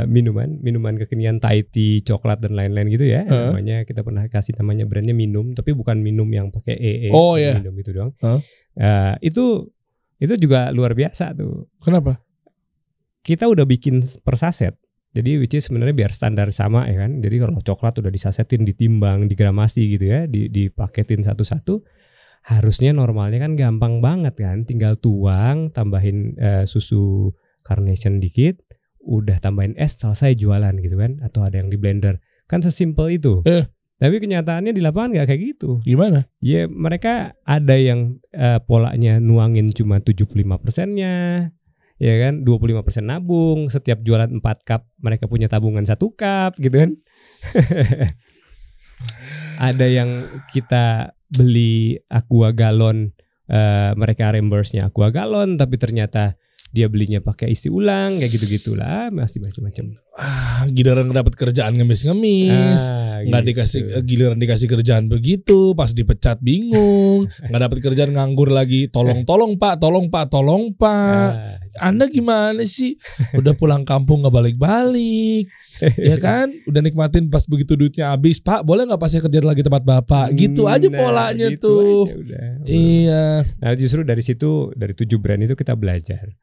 minuman kekinian Thai tea, coklat dan lain-lain gitu ya. Namanya kita pernah kasih namanya brandnya Minum, tapi bukan minum yang pakai Oh iya. Minum itu doang. Itu juga luar biasa tuh. Kenapa? Kita udah bikin per saset. Jadi which is sebenarnya biar standar sama ya kan. Jadi kalau coklat udah disasetin, ditimbang, digramasi gitu ya, dipaketin satu-satu. harusnya normalnya kan gampang banget kan, tinggal tuang, tambahin susu Carnation dikit, udah tambahin es, selesai jualan gitu kan, atau ada yang di blender, kan sesimpel itu. Tapi kenyataannya di lapangan nggak kayak gitu. Gimana? Ya mereka ada yang polanya nuangin cuma 75%-nya, ya kan, 25% nabung, setiap jualan 4 cup mereka punya tabungan 1 cup gitu kan. Ada yang kita beli aqua galon, mereka reimburse-nya aqua galon, tapi ternyata dia belinya pakai isi ulang, kayak gitu-gitulah, masih macam-macam. Giliran dapat kerjaan ngemis-ngemis, nggak gitu. Giliran dikasih kerjaan begitu, pas dipecat bingung, nggak dapat kerjaan nganggur lagi, tolong pak. Anda gimana sih? Udah pulang kampung nggak balik-balik, ya kan? Udah nikmatin pas begitu duitnya habis, Pak, boleh nggak pas saya kerja lagi tempat Bapak? Gitu aja polanya gitu tuh. Aja udah. Iya. Nah justru dari situ, dari 7 brand itu kita belajar.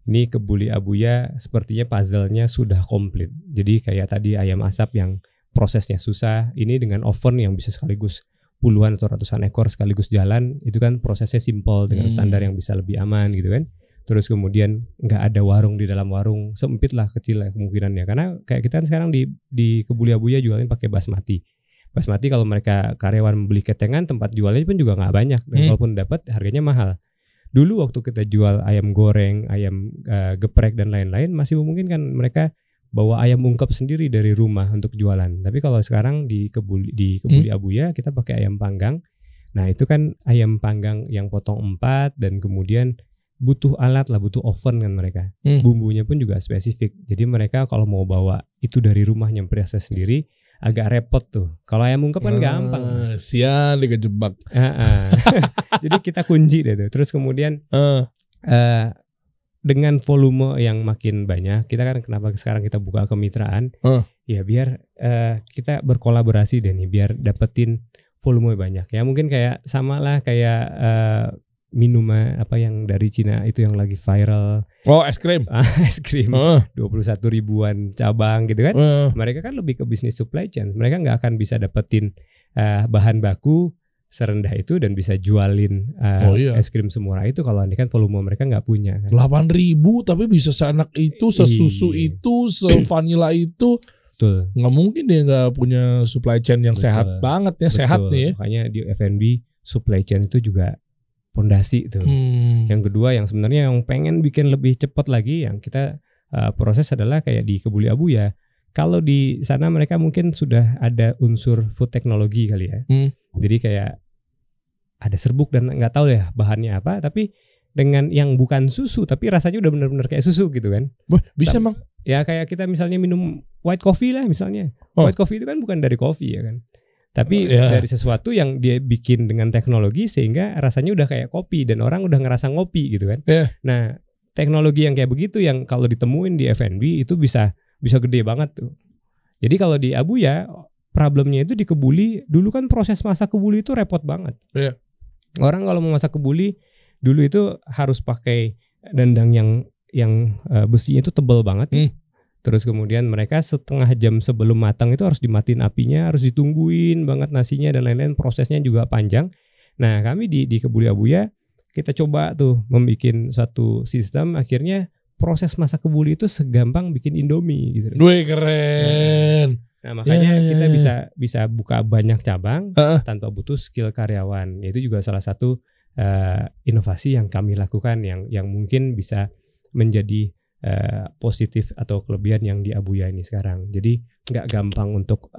Ini Kebuli Abuya sepertinya puzzle-nya sudah komplit. Jadi kayak tadi ayam asap yang prosesnya susah, ini dengan oven yang bisa sekaligus puluhan atau ratusan ekor sekaligus jalan, itu kan prosesnya simple dengan standar yang bisa lebih aman gitu kan. Terus kemudian nggak ada warung di dalam warung, sempit lah, kecil lah kemungkinannya. Karena kayak kita sekarang di Kebuli Abuya jualin pakai basmati. Basmati kalau mereka karyawan beli ketengan, tempat jualnya pun juga nggak banyak. Dan walaupun dapat harganya mahal. Dulu waktu kita jual ayam goreng, ayam geprek dan lain-lain, masih memungkinkan mereka bawa ayam ungkep sendiri dari rumah untuk jualan. Tapi kalau sekarang di Kebuli Abuya kita pakai ayam panggang. Nah itu kan ayam panggang yang potong 4 dan kemudian butuh alat lah, butuh oven kan mereka. Bumbunya pun juga spesifik. Jadi mereka kalau mau bawa itu dari rumah nyamper sendiri agak repot tuh. Kalau ayam ungkep kan gampang. Sial dikejebak. Jadi kita kunci deh tuh. Terus kemudian dengan volume yang makin banyak, kita kan kenapa sekarang kita buka kemitraan? Ya biar kita berkolaborasi deh nih, biar dapetin volume banyak. Ya mungkin kayak samalah kayak minuman apa yang dari Cina itu yang lagi viral. Oh, es krim. Es krim 21 ribuan cabang gitu kan. Mereka kan lebih ke bisnis supply chain. Mereka nggak akan bisa dapetin bahan baku serendah itu dan bisa jualin es krim semurah itu kalau kan volume mereka nggak punya kan. 8.000 tapi bisa seenak itu, sesusu itu, sevanila itu. Betul. Nggak mungkin dia nggak punya supply chain yang sehat banget ya. Betul. Sehat nih ya. Makanya di F&B supply chain itu juga fondasi tuh. Yang kedua yang sebenarnya yang pengen bikin lebih cepat lagi yang kita proses adalah kayak di Kebuli Abuya. Kalau di sana mereka mungkin sudah ada unsur food technology kali ya. Jadi kayak ada serbuk dan nggak tahu ya bahannya apa, tapi dengan yang bukan susu tapi rasanya udah benar-benar kayak susu gitu kan. Bisa Mang? Ya kayak kita misalnya minum white coffee lah misalnya. White coffee itu kan bukan dari kopi ya kan. Tapi dari sesuatu yang dia bikin dengan teknologi sehingga rasanya udah kayak kopi dan orang udah ngerasa ngopi gitu kan. Nah teknologi yang kayak begitu yang kalau ditemuin di F&B itu bisa gede banget tuh. Jadi kalau di Abuya problemnya itu di kebuli dulu kan proses masak kebuli itu repot banget. Orang kalau mau masak kebuli dulu itu harus pakai dandang yang besinya itu tebal banget. Terus kemudian mereka setengah jam sebelum matang itu harus dimatiin apinya, harus ditungguin banget nasinya dan lain-lain, prosesnya juga panjang. Nah kami di Kebuli Abuya kita coba tuh membuat satu sistem, akhirnya proses masak kebuli itu segampang bikin Indomie gitu. Wih keren. Nah makanya kita bisa buka banyak cabang tanpa butuh skill karyawan. Itu juga salah satu inovasi yang kami lakukan yang mungkin bisa menjadi positif atau kelebihan yang di Abuya ini sekarang. Jadi nggak gampang untuk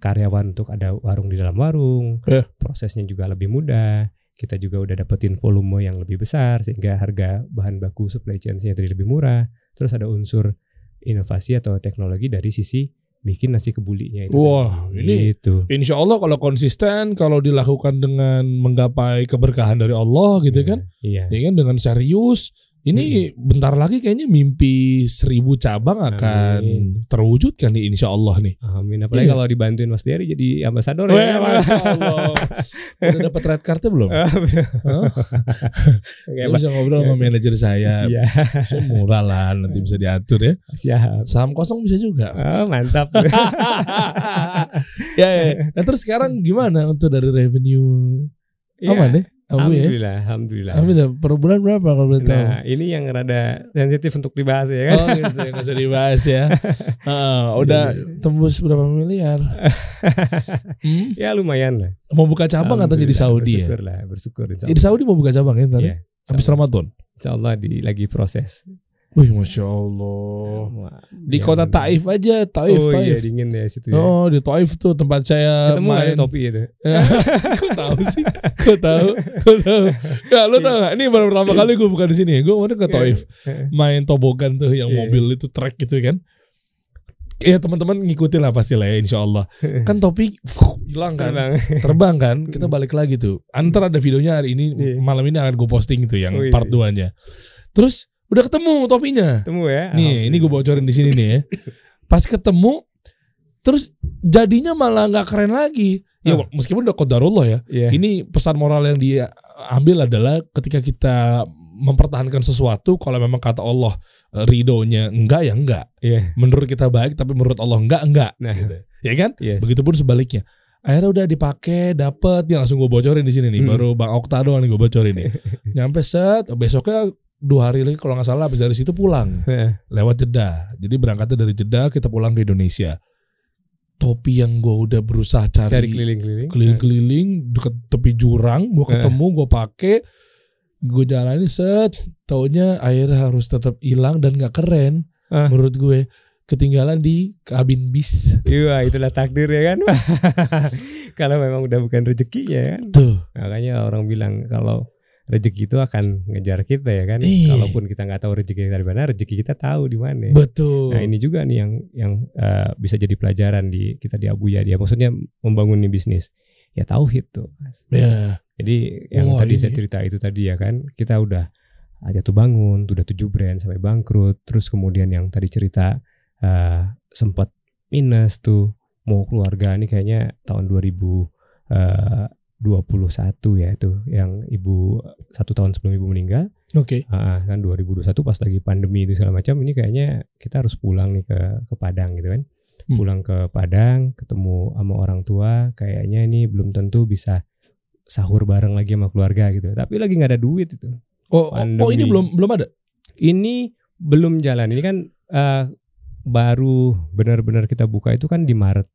karyawan untuk ada warung di dalam warung. Prosesnya juga lebih mudah. Kita juga udah dapetin volume yang lebih besar sehingga harga bahan baku supply chain-nya jadi lebih murah. Terus ada unsur inovasi atau teknologi dari sisi bikin nasi kebulinya itu. Wah, ini gitu. Insya Allah kalau konsisten, kalau dilakukan dengan menggapai keberkahan dari Allah gitu kan, ya kan dengan serius. Ini bentar lagi kayaknya mimpi 1000 cabang akan terwujud kan nih insya Allah nih. Amin. Apalagi kalau dibantuin Mas Dery jadi ambasador ya. Masya Allah. Udah dapat red cardnya belum? Bisa ngobrol sama manajer saya. Saya murah lah, nanti bisa diatur ya. Siap. Saham kosong bisa juga. Mantap. ya. Nah terus sekarang gimana untuk dari revenue? Aman deh. Alhamdulillah. Per bulan berapa kalau boleh tahu? Nah, ini yang rada sensitif untuk dibahas ya kan. Oh gitu, nggak usah dibahas ya. Udah tembus berapa miliar? Ya lumayan lah. Mau buka cabang katanya di Saudi ya? Bersyukur. Di Saudi mau buka cabang ya ntar? Iya, habis Ramadan? Insyaallah lagi proses. Wih, Masya Allah. Di kota Taif aja, Taif. Iya, dingin ya situ ya. Oh, di Taif tuh tempat saya ketemu main. Topi itu. Kok tahu sih? Kok tahu? Ya, lo tau gak? Ini baru pertama kali gue bukan di sini. Gue kemarin ke Taif, main tobogan tuh yang mobil itu trek gitu kan. Ya teman-teman ngikutin lah pasti lah ya, insya Allah. Kan Topi hilang kan, terbang kan. Kita balik lagi tuh. Antara ada videonya hari ini, malam ini akan gue posting tuh yang part 2-nya. Terus udah ketemu Topinya. Ketemu ya. Nih, ini gue bocorin di sini nih ya. Pas ketemu, terus jadinya malah nggak keren lagi. Ya meskipun udah qadarullah ya. Ini pesan moral yang dia ambil adalah ketika kita mempertahankan sesuatu, kalau memang kata Allah ridhonya enggak ya enggak. Menurut kita baik, tapi menurut Allah enggak. Nah, gitu. Ya kan? Begitupun sebaliknya. Akhirnya udah dipakai, dapet, ya langsung gue bocorin di sini nih. Baru Bang Okta doang nih gue bocorin nih. Nyampe besoknya 2 hari lagi kalau nggak salah, habis dari situ pulang lewat Jeddah. Jadi berangkatnya dari Jeddah, kita pulang ke Indonesia. Topi yang gue udah berusaha cari keliling-keliling deket tepi jurang, gue ketemu, gue pakai, gue jalanin taunya akhirnya harus tetap hilang dan nggak keren menurut gue. Ketinggalan di kabin bis. Iya, itulah takdir ya kan. Kalau memang udah bukan rezekinya kan. Tuh. Makanya orang bilang kalau rezeki itu akan ngejar kita ya kan. Kalaupun kita nggak tahu rezeki kita di mana, rezeki kita tahu di mana. Betul. Nah ini juga nih yang bisa jadi pelajaran kita di Abu Yadi. Maksudnya membangun nih bisnis. Ya tauhid tuh. Ya. Jadi yang tadi saya cerita itu tadi ya kan, kita udah aja tuh bangun, udah 7 brand sampai bangkrut. Terus kemudian yang tadi cerita sempat minus tuh, mau keluarga ini kayaknya tahun 2021 ya itu yang ibu 1 tahun sebelum ibu meninggal. Kan 2021 pas lagi pandemi itu segala macam, ini kayaknya kita harus pulang nih ke Padang gitu kan. Pulang ke Padang, ketemu sama orang tua, kayaknya ini belum tentu bisa sahur bareng lagi sama keluarga gitu. Tapi lagi nggak ada duit itu. Ini belum ada. Ini belum jalan. Ini kan baru benar-benar kita buka itu kan di Maret.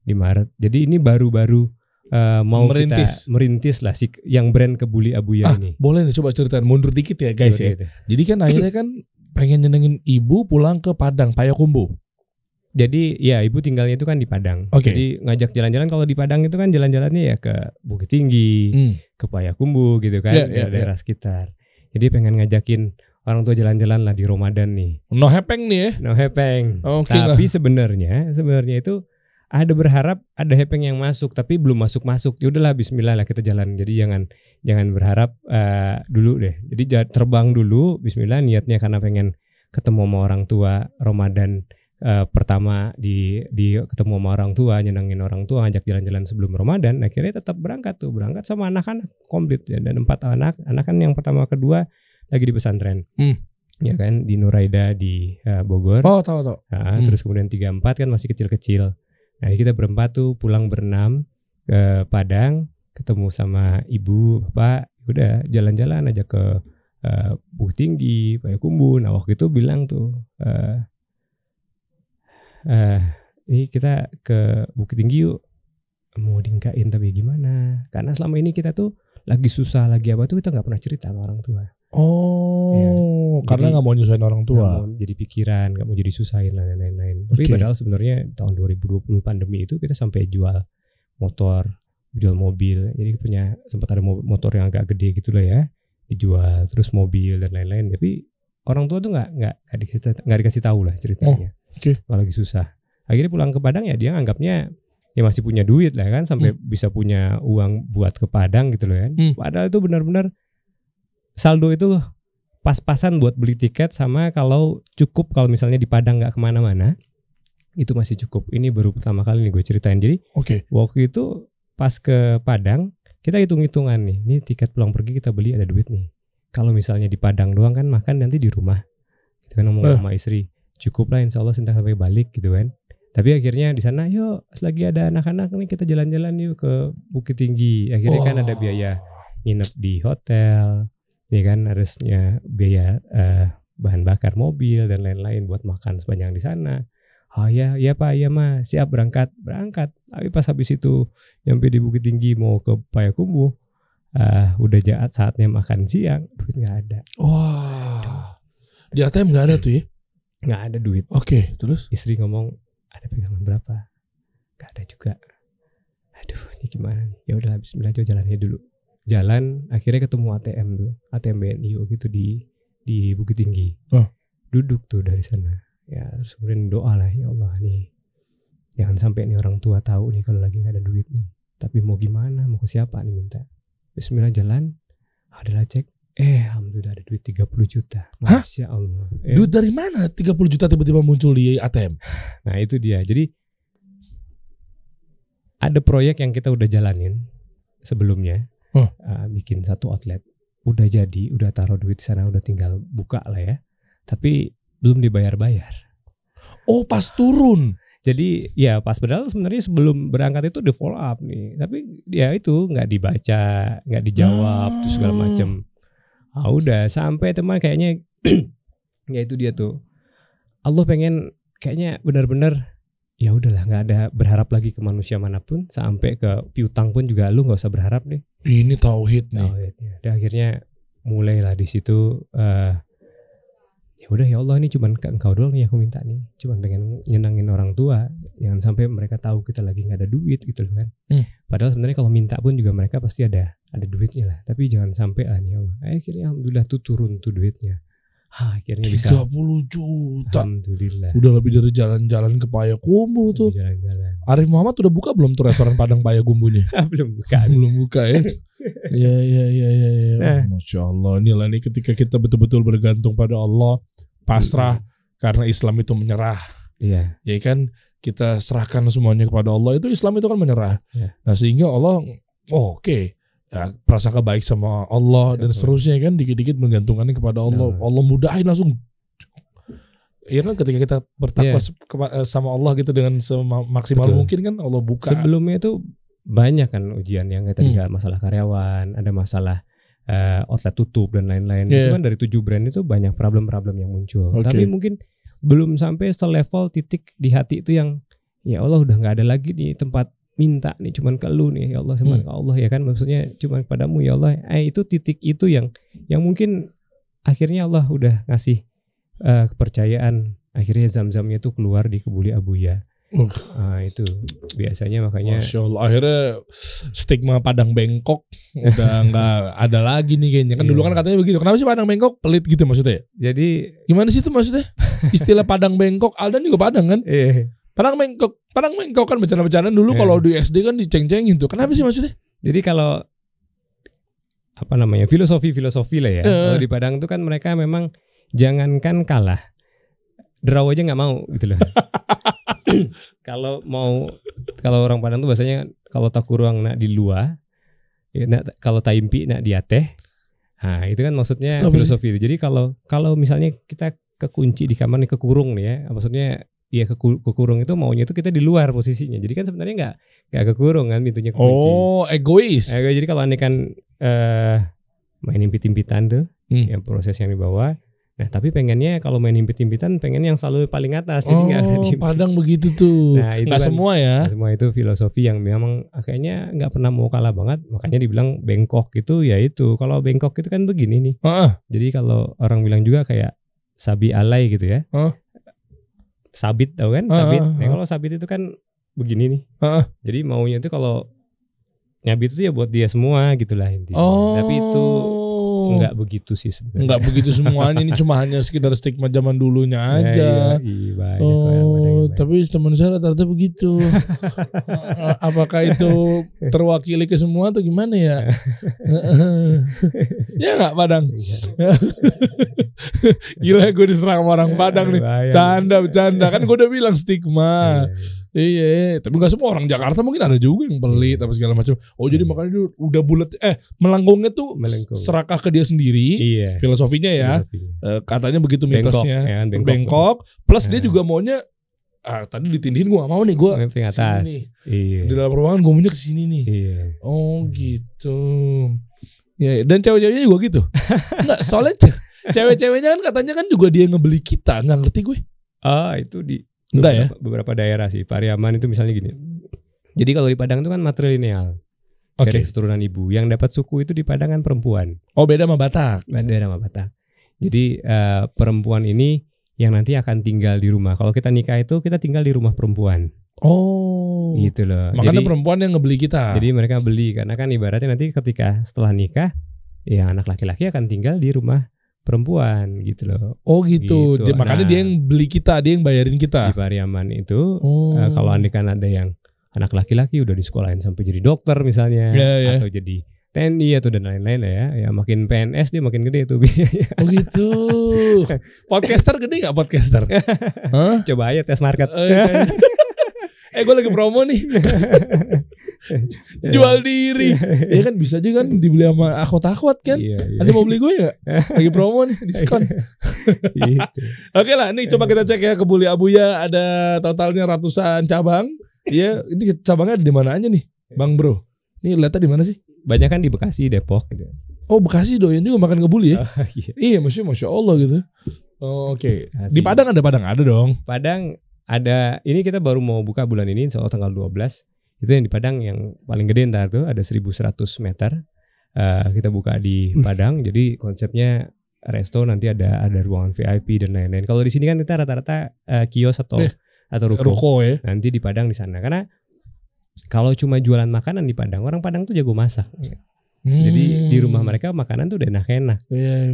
Di Maret. Jadi ini baru-baru mau merintis lah yang brand Kebuli Abuya ini. Boleh nih coba ceritain mundur dikit ya guys ya. Jadi kan akhirnya kan pengen nyenengin ibu pulang ke Padang, Payakumbuh. Jadi ya ibu tinggalnya itu kan di Padang. Jadi ngajak jalan-jalan, kalau di Padang itu kan jalan-jalannya ya ke Bukit Tinggi, ke Payakumbuh gitu kan, daerah sekitar. Jadi pengen ngajakin orang tua jalan-jalan lah di Ramadan nih. No hepeng nih ya. No hepeng. Tapi sebenarnya itu ada berharap ada hepeng yang masuk, tapi belum masuk. Ya udahlah bismillah lah kita jalan. Jadi jangan berharap dulu deh. Jadi terbang dulu bismillah, niatnya karena pengen ketemu sama orang tua Ramadan pertama di ketemu sama orang tua, nyenengin orang tua, ngajak jalan-jalan sebelum Ramadan. Akhirnya tetap berangkat sama anak-anak komplit ya. Dan 4 anak kan yang pertama kedua lagi di pesantren, ya kan, di Nuraida di Bogor. Tahu. Terus kemudian 3-4 kan masih kecil-kecil. Nah kita berempat tuh pulang berenam ke Padang, ketemu sama ibu, bapak, udah jalan-jalan aja ke Bukit Tinggi, Payakumbuh. Nah waktu itu bilang tuh, ini kita ke Bukit Tinggi yuk, mau dingkain tapi gimana? Karena selama ini kita tuh lagi susah, lagi apa tuh kita nggak pernah cerita sama orang tua. Karena nggak mau nyusahin orang tua. Gak mau jadi pikiran, nggak mau jadi susahin dan lain-lain. Tapi padahal sebenarnya tahun 2020 pandemi itu kita sampai jual motor, jual mobil. Jadi sempat ada motor yang agak gede gitu lah ya, dijual, terus mobil dan lain-lain. Tapi orang tua tuh nggak dikasih tahu lah ceritanya. Kalau lagi susah. Akhirnya pulang ke Padang ya dia anggapnya ya masih punya duit lah kan, sampai bisa punya uang buat ke Padang gitu loh kan. Padahal itu benar-benar saldo itu pas-pasan buat beli tiket, sama kalau misalnya di Padang nggak kemana-mana itu masih cukup. Ini baru pertama kali nih gue ceritain. Jadi waktu itu pas ke Padang kita hitung-hitungan nih, ini tiket pulang pergi kita beli ada duit nih. Kalau misalnya di Padang doang kan makan nanti di rumah, kita kan ngomong sama istri, cukup lah insya Allah sampai balik gitu kan. Tapi akhirnya di sana yuk selagi ada anak-anak nih kita jalan-jalan yuk ke Bukit Tinggi. Akhirnya kan ada biaya nginep di hotel, ya kan, harusnya biaya bahan bakar mobil dan lain-lain buat makan sepanjang di sana. Oh ya Pak, ya Mas, siap berangkat. Tapi pas habis itu nyampe di Bukit Tinggi mau ke Payakumbuh, udah saatnya makan siang, duit nggak ada. Wah, di ATM nggak ada tuh ya? Nggak ada duit. Oke, terus Istri ngomong, ada pegangan berapa? Nggak ada juga. Aduh, ini gimana nih? Ya udah, bismillah aja jalannya dulu. Jalan, akhirnya ketemu ATM tuh, ATM BNI gitu di Bukit Tinggi. Duduk tuh dari sana. Ya terus kemudian doa lah, ya Allah nih, jangan sampai nih orang tua tahu nih kalau lagi nggak ada duit nih. Tapi mau gimana? Mau ke siapa nih minta? Bismillah jalan, adalah cek, alhamdulillah ada duit 30 juta. Masya Allah. Duit dari mana 30 juta tiba-tiba muncul di ATM? Nah itu dia. Jadi ada proyek yang kita udah jalanin sebelumnya, bikin satu outlet, udah jadi, udah taruh duit di sana, udah tinggal buka lah ya. Tapi belum dibayar-bayar. Oh, pas turun. Jadi ya pas, padahal sebenarnya sebelum berangkat itu di follow up nih, tapi ya itu nggak dibaca, nggak dijawab, terus segala macam. Udah sampai teman kayaknya ya itu dia tuh. Allah pengen kayaknya benar-benar ya udahlah, nggak ada berharap lagi ke manusia manapun, sampai ke piutang pun juga lu nggak usah berharap deh. Ini tauhid nih. Tauhidnya. Dan akhirnya mulailah di situ. Ya udah ya Allah, ini cuman ke Engkau doang nih aku minta nih, cuman pengen nyenangin orang tua, jangan sampai mereka tahu kita lagi nggak ada duit gitu loh kan. Padahal sebenarnya kalau minta pun juga mereka pasti ada duitnya lah, tapi jangan sampai lah nih Allah. Akhirnya alhamdulillah tuh turun tuh duitnya. Akhirnya bisa 30 juta. Alhamdulillah. Udah lebih dari jalan-jalan ke Payakumbuh tuh. Jalan-jalan. Arif Muhammad udah buka belum tuh restoran Padang Payakumbuhnya? Belum buka ya. Iya. Nah. Masya Allah. Inilah nih ketika kita betul-betul bergantung pada Allah, pasrah, karena Islam itu menyerah. Iya. Ya kan, kita serahkan semuanya kepada Allah, itu Islam itu kan menyerah. Iya. Nah sehingga Allah, oke. Ya, prasangka baik sama Allah dan seterusnya kan, dikit-dikit menggantungkannya kepada Allah. Allah mudahin langsung. Ya kan, ketika kita bertakwa sama Allah gitu dengan semaksimal mungkin kan Allah buka. Sebelumnya itu banyak kan ujian yang kayak tadi, masalah karyawan, ada masalah outlet tutup dan lain-lain. Itu kan dari 7 brand itu banyak problem-problem yang muncul. Tapi mungkin belum sampai selevel titik di hati itu yang ya Allah udah nggak ada lagi di tempat minta nih, cuman ke lu nih ya Allah, sama ke Allah ya kan, maksudnya cuman padamu ya Allah. Itu titik itu yang mungkin akhirnya Allah udah ngasih kepercayaan, akhirnya zam-zamnya tuh keluar di Kebuli Abuya. Itu biasanya makanya Masya Allah, akhirnya stigma Padang Bengkok udah nggak ada lagi nih kayaknya. Kan dulu kan katanya begitu. Kenapa sih Padang Bengkok pelit gitu maksudnya? Jadi gimana sih itu maksudnya? Istilah Padang Bengkok, Aldan juga Padang kan? Padang Bengkok kan bercanda-bercanda dulu kalau di SD kan diceng-cengin tuh. Kenapa sih maksudnya? Jadi kalau apa namanya, filosofi lah ya. Kalau di Padang tuh kan mereka memang jangankan kalah, draw aja nggak mau gitu loh. Kalau orang Padang tuh bahasanya kalau tak kurang nak di luar, kalau tak impi nak di ateh. Nah itu kan maksudnya filosofi itu. Jadi kalau misalnya kita kekunci di kamar nih, kekurung nih ya, maksudnya ya kekurung itu maunya itu kita di luar posisinya. Jadi kan sebenarnya nggak kekurung kan, pintunya kekunci. Oh, egois. Jadi kalau aneh kan main impit-impitan tuh, yang proses yang dibawa. Nah tapi pengennya kalau main impit-impitan pengen yang selalu paling atas. Jadi nggak Padang begitu tuh. Nah itu nggak kan, semua ya. Semua itu filosofi yang memang kayaknya nggak pernah mau kalah banget. Makanya dibilang bengkok gitu ya itu. Kalau bengkok itu kan begini nih. Jadi kalau orang bilang juga kayak sabi alay gitu ya. Sabit tau kan? Sabit. Nah, kalau sabit itu kan begini nih. Jadi maunya itu kalau nyabit itu ya buat dia semua gitulah intinya. Tapi itu enggak begitu sih sebenarnya. Enggak begitu semuanya, ini cuma hanya sekedar stigma zaman dulunya aja. Tapi teman saya rata-rata begitu. Apakah itu terwakili ke semua atau gimana ya? Ya enggak Padang. Gila gue diserang sama orang Padang nih. Bercanda kan gue udah bilang stigma. Iya, tapi nggak semua orang Jakarta, mungkin ada juga yang pelit apa segala macam. Jadi makanya dia udah bulat, melengkungnya tuh serakah ke dia sendiri. Filosofinya ya, katanya begitu mitosnya. Bengkok. Plus dia juga maunya, tadi ditindihin gue gak mau nih, gue atas. Di dalam ruangan gue maunya kesini nih. Oh gitu. Ya, dan cewek-ceweknya juga gitu. Enggak, soalnya cewek-ceweknya kan katanya kan juga dia ngebeli kita, nggak ngerti gue. Itu di Enggak beberapa daerah sih. Pariaman itu misalnya gini. Jadi kalau di Padang itu kan matrilineal. Dari keturunan ibu. Yang dapat suku itu di Padang kan perempuan. Oh, beda sama Batak. Beda sama Batak. Jadi perempuan ini yang nanti akan tinggal di rumah. Kalau kita nikah itu kita tinggal di rumah perempuan. Oh, gitu loh. Makanya jadi, perempuan yang ngebeli kita. Jadi mereka beli karena kan ibaratnya nanti ketika setelah nikah, ya anak laki-laki akan tinggal di rumah perempuan gitu loh. Oh gitu. Makanya dia yang beli kita, dia yang bayarin kita. Di Pariaman itu kalau andai kan ada yang anak laki-laki udah disekolahin sampai jadi dokter misalnya, atau jadi TNI atau dan lain-lain ya makin PNS dia makin gede tuh biayanya. Oh gitu. Podcaster gede nggak podcaster? Coba aja tes market. Gue lagi promo nih. Jual diri. Ya kan bisa juga kan dibeli sama akhwat-akhwat kan. Ada mau beli gue gak? Lagi promo nih, diskon. Gitu. Oke lah, nih coba kita cek ya ke Buli Abuya. Ada totalnya ratusan cabang. Iya, ini cabangnya di mana aja nih, Bang Bro? Nih lihatnya di mana sih? Banyak kan di Bekasi, Depok gitu. Oh, Bekasi doyan juga makan kebuli ya? Iya, Masya Allah gitu. Oke. Di Padang ada dong. Padang ada, ini kita baru mau buka bulan ini, insya Allah tanggal 12. Itu yang di Padang yang paling gede ntar tuh ada 1.100 meter. Kita buka di Padang. Jadi konsepnya resto, nanti ada ruangan VIP dan lain-lain. Kalau di sini kan kita rata-rata kios atau ruko ya. Nanti di Padang di sana. Karena kalau cuma jualan makanan di Padang, orang Padang tuh jago masak. Jadi di rumah mereka makanan tuh udah enak-enak.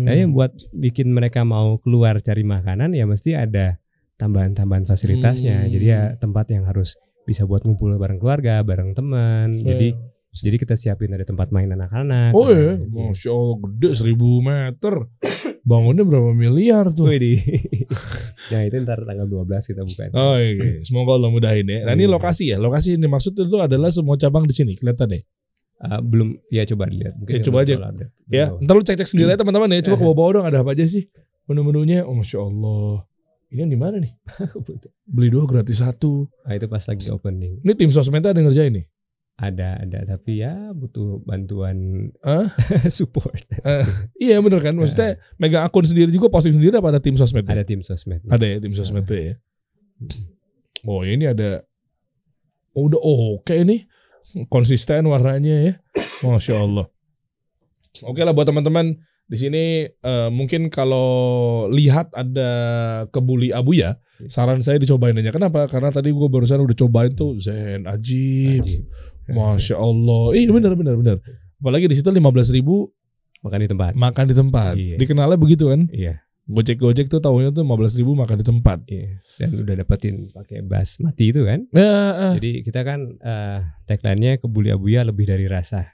Nah, yang buat bikin mereka mau keluar cari makanan ya mesti ada tambahan-tambahan fasilitasnya. Jadi ya tempat yang harus bisa buat ngumpul bareng keluarga, bareng teman. Jadi kita siapin ada tempat main anak-anak. Oh iya, Masya Allah gede 1.000 meter. Bangunnya berapa miliar tuh? Nah itu ntar tanggal 12 kita buka. Oh iya, semoga Allah mudahin ya. Nah ini lokasi ya, lokasi yang dimaksud itu adalah semua cabang di sini, kelihatan deh. Belum, ya coba dilihat. Coba aja. Ya, ntar lu cek sendiri ya teman-teman ya. Coba ke bawah-bawah dong ada apa aja sih menu-menunya. Oh Masya Allah. Ini di mana nih? Beli 2 gratis 1. Nah itu pas lagi opening. Ini tim sosmed ada ngerjain nih? Ada tapi ya butuh bantuan support. Iya bener kan, maksudnya megang akun sendiri juga, posting sendiri apa ada tim sosmed? Ada tim sosmed. Ada ya tim sosmed ya. Oh ini ada. Udah oke ini konsisten warnanya ya, Masya Allah. Oke lah buat teman-teman di sini mungkin kalau lihat ada ke Buli Abuya, saran saya dicobain aja. Kenapa? Karena tadi gue barusan udah cobain tuh Zen Ajib. Masya Allah. Benar. Apalagi di situ 15.000 makan di tempat. Iya. Dikenalnya begitu kan? Iya. Gojek tuh tahunya tuh 15.000 makan di tempat. Iya. Dan udah dapetin pakai basmati itu kan? Jadi kita kan tagline-nya ke Buli Abuya lebih dari rasa.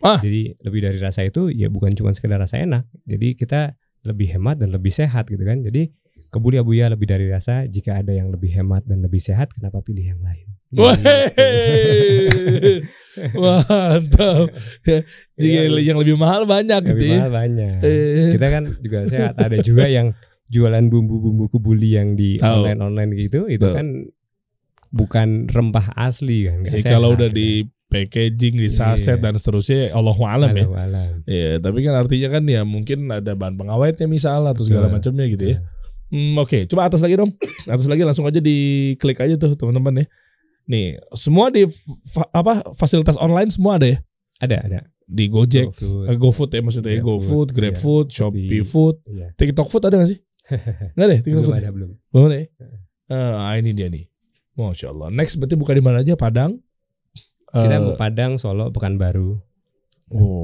Jadi lebih dari rasa itu ya bukan cuma sekedar rasa enak. Jadi kita lebih hemat dan lebih sehat gitu kan. Jadi ke Buli Abuya lebih dari rasa. Jika ada yang lebih hemat dan lebih sehat, kenapa pilih yang lain? Mantap. Jika yang lebih mahal banyak gitu ya. Lebih mahal banyak. Kita kan juga sehat. Ada juga yang jualan bumbu-bumbu kebuli yang di online gitu. Itu kan bukan rempah asli kan. Kalau udah di packaging, di saset dan seterusnya, Allahu'alam ya. Iya, tapi kan artinya kan ya mungkin ada bahan pengawetnya misal atau segala macamnya gitu ya. Oke, coba atas lagi dong. Atas lagi langsung aja diklik aja tuh teman-teman ya. Nih, semua di fasilitas online semua ada ya? Ada. Di Gojek, GoFood ya maksudnya, GoFood, GrabFood, Shopee Food, TikTok Food ada gak sih? Nggak deh, TikTok Food. Belum. Belum deh. Ini dia nih. Masya Allah. Next berarti buka di mana aja? Padang. Kita mau Padang, Solo, Pekanbaru,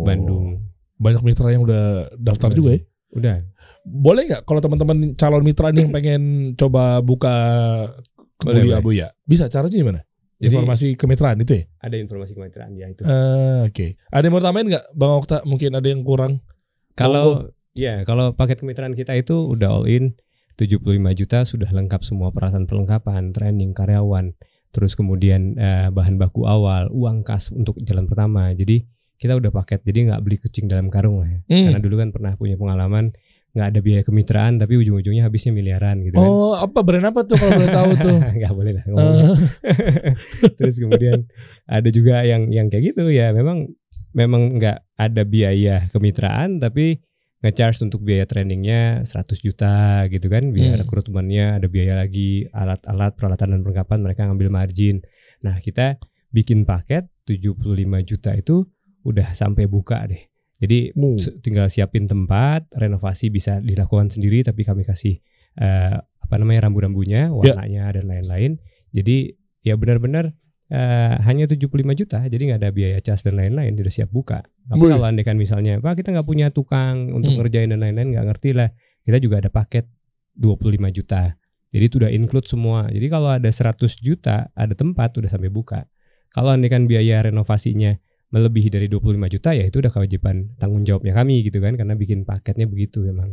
Bandung. Banyak mitra yang udah daftar juga ya? Udah. Boleh nggak kalau teman-teman calon mitra nih yang pengen coba buka ke Buli Abuya? Bisa, caranya gimana? Jadi, informasi kemitraan itu ya? Ada informasi kemitraan ya itu. Oke. Ada yang mau tambahin nggak, Bang Okta? Mungkin ada yang kurang. Kalau paket kemitraan kita itu udah all in 75 juta, sudah lengkap semua peralatan perlengkapan, training karyawan, terus kemudian bahan baku awal, uang kas untuk jalan pertama. Jadi kita udah paket, jadi nggak beli kucing dalam karung lah ya. Karena dulu kan pernah punya pengalaman nggak ada biaya kemitraan tapi ujung-ujungnya habisnya miliaran gitu kan. Oh, apa brand apa tuh kalau boleh tahu tuh? Nggak boleh lah ngomong. Terus kemudian ada juga yang kayak gitu ya, memang memang nggak ada biaya kemitraan, tapi nge-charge untuk biaya trainingnya 100 juta gitu kan, biaya rekrutmennya ada biaya lagi, alat-alat, peralatan dan perlengkapan mereka ngambil margin. Nah kita bikin paket 75 juta itu udah sampai buka deh. Jadi tinggal siapin tempat, renovasi bisa dilakukan sendiri, tapi kami kasih rambu-rambunya, warnanya dan lain-lain. Jadi ya benar-benar hanya 75 juta, jadi nggak ada biaya cas dan lain-lain, sudah siap buka. Tapi kalau andaikan misalnya, Pak kita nggak punya tukang untuk ngerjain dan lain-lain, nggak ngerti lah, kita juga ada paket 25 juta. Jadi itu udah include semua. Jadi kalau ada 100 juta, ada tempat, udah sampai buka. Kalau andaikan biaya renovasinya melebihi dari 25 juta, ya itu udah kewajiban tanggung jawabnya kami gitu kan, karena bikin paketnya begitu memang.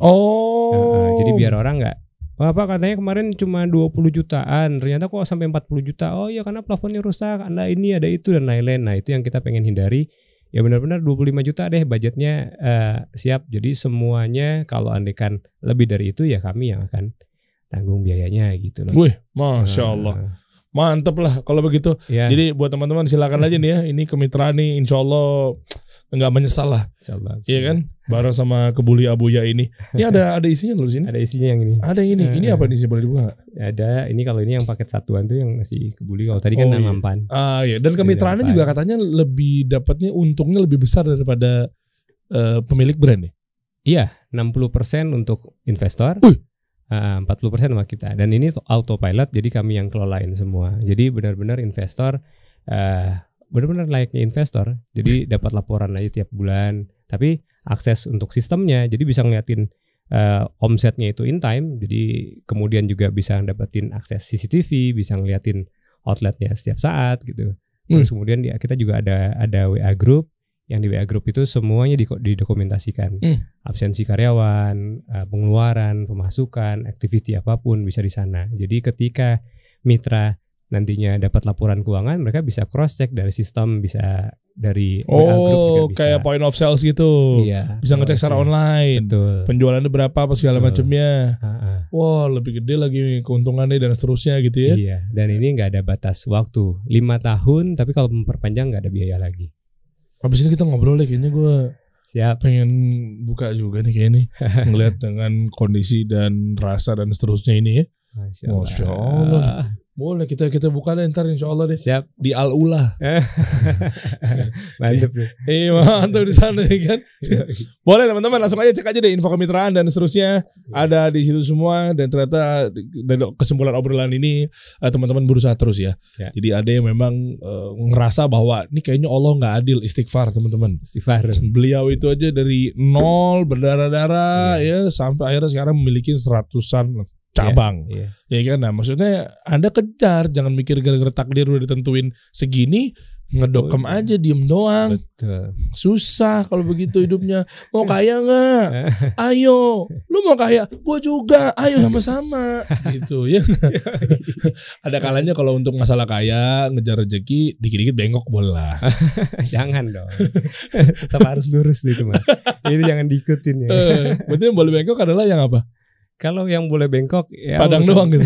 Jadi biar orang nggak, Pak katanya kemarin cuma 20 jutaan, ternyata kok sampai 40 juta. Oh iya karena plafonnya rusak, Anda ini ada itu dan lain-lain. Nah itu yang kita pengen hindari. Ya benar-benar 25 juta deh budgetnya siap. Jadi semuanya kalau andaikan lebih dari itu ya kami yang akan tanggung biayanya gitu loh. Wih, Masya Allah. Mantep lah kalau begitu. Ya. Jadi buat teman-teman silakan aja nih ya. Ini kemitraan nih insya Allah nggak menyesal lah. Iya kan? Bareng sama Kebuli Abuya ini. Ini ada isinya loh di sini. Ada isinya yang ini. Ada yang ini. Ini apa nih sih, boleh dibuka nggak? Ada. Ini kalau ini yang paket satuan tuh yang masih Kebuli. Kalau tadi kan Namampan. Iya. Dan kemitraannya juga katanya lebih dapatnya untungnya lebih besar daripada pemilik brand nih. Iya, 60% untuk investor. 40% sama kita. Dan ini autopilot, jadi kami yang kelolain semua. Jadi benar-benar investor benar-benar layaknya investor. Jadi dapat laporan aja tiap bulan. Tapi akses untuk sistemnya, jadi bisa ngeliatin omsetnya itu in time. Jadi kemudian juga bisa dapetin akses CCTV, bisa ngeliatin outletnya setiap saat gitu. Terus kemudian kita juga ada WA group. Yang di WA group itu semuanya didokumentasikan. Absensi karyawan, pengeluaran, pemasukan, activity apapun bisa di sana. Jadi ketika mitra nantinya dapat laporan keuangan, mereka bisa cross check dari sistem, bisa dari WA group juga bisa. Kayak point of sales gitu. Iya, bisa ngecek secara online. Betul. Penjualannya berapa apa segala macamnya. Wah, lebih gede lagi keuntungannya dan seterusnya gitu ya. Iya, dan ini nggak ada batas waktu. 5 tahun, tapi kalau memperpanjang nggak ada biaya lagi. Habis ini kita ngobrol deh, kayaknya gue pengen buka juga nih kayaknya ngelihat dengan kondisi dan rasa dan seterusnya ini ya. Masya Allah. Boleh kita buka deh ntar insya Allah deh. Siap. Di Al-Ula. Mantap nih. Iya mantap di sana nih kan. Boleh teman-teman langsung aja cek aja deh info kemitraan dan seterusnya ada di situ semua. Dan ternyata dari kesimpulan obrolan ini teman-teman berusaha terus ya. Jadi ada yang memang ngerasa bahwa ini kayaknya Allah nggak adil, istighfar teman-teman. Istighfar. Beliau itu aja dari nol berdarah-darah ya sampai akhirnya sekarang memiliki 100-an cabang, ya kan? Nah maksudnya Anda kejar, jangan mikir gara-gara takdir udah ditentuin segini, ngedokem aja diem doang. Betul. Susah kalau begitu hidupnya. Mau kaya nggak? Ayo, lu mau kaya? Gue juga. Ayo sama-sama. Gitu ya. Ada kalanya kalau untuk masalah kaya, ngejar rezeki, dikit-dikit bengkok boleh lah. Jangan dong. Tetap harus lurus itu mah. Itu jangan diikutin ya. Berarti yang boleh bengkok adalah yang apa? Kalau yang boleh bengkok ya Padang doang gitu.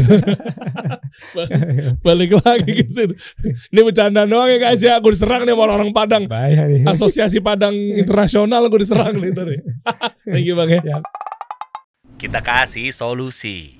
Balik lagi gitu. Ini bercanda doang ya guys ya. Gue diserang nih sama orang Padang. Bahaya nih. Asosiasi Padang Internasional gue diserang nih. Thank you Bang ya. Kita kasih solusi.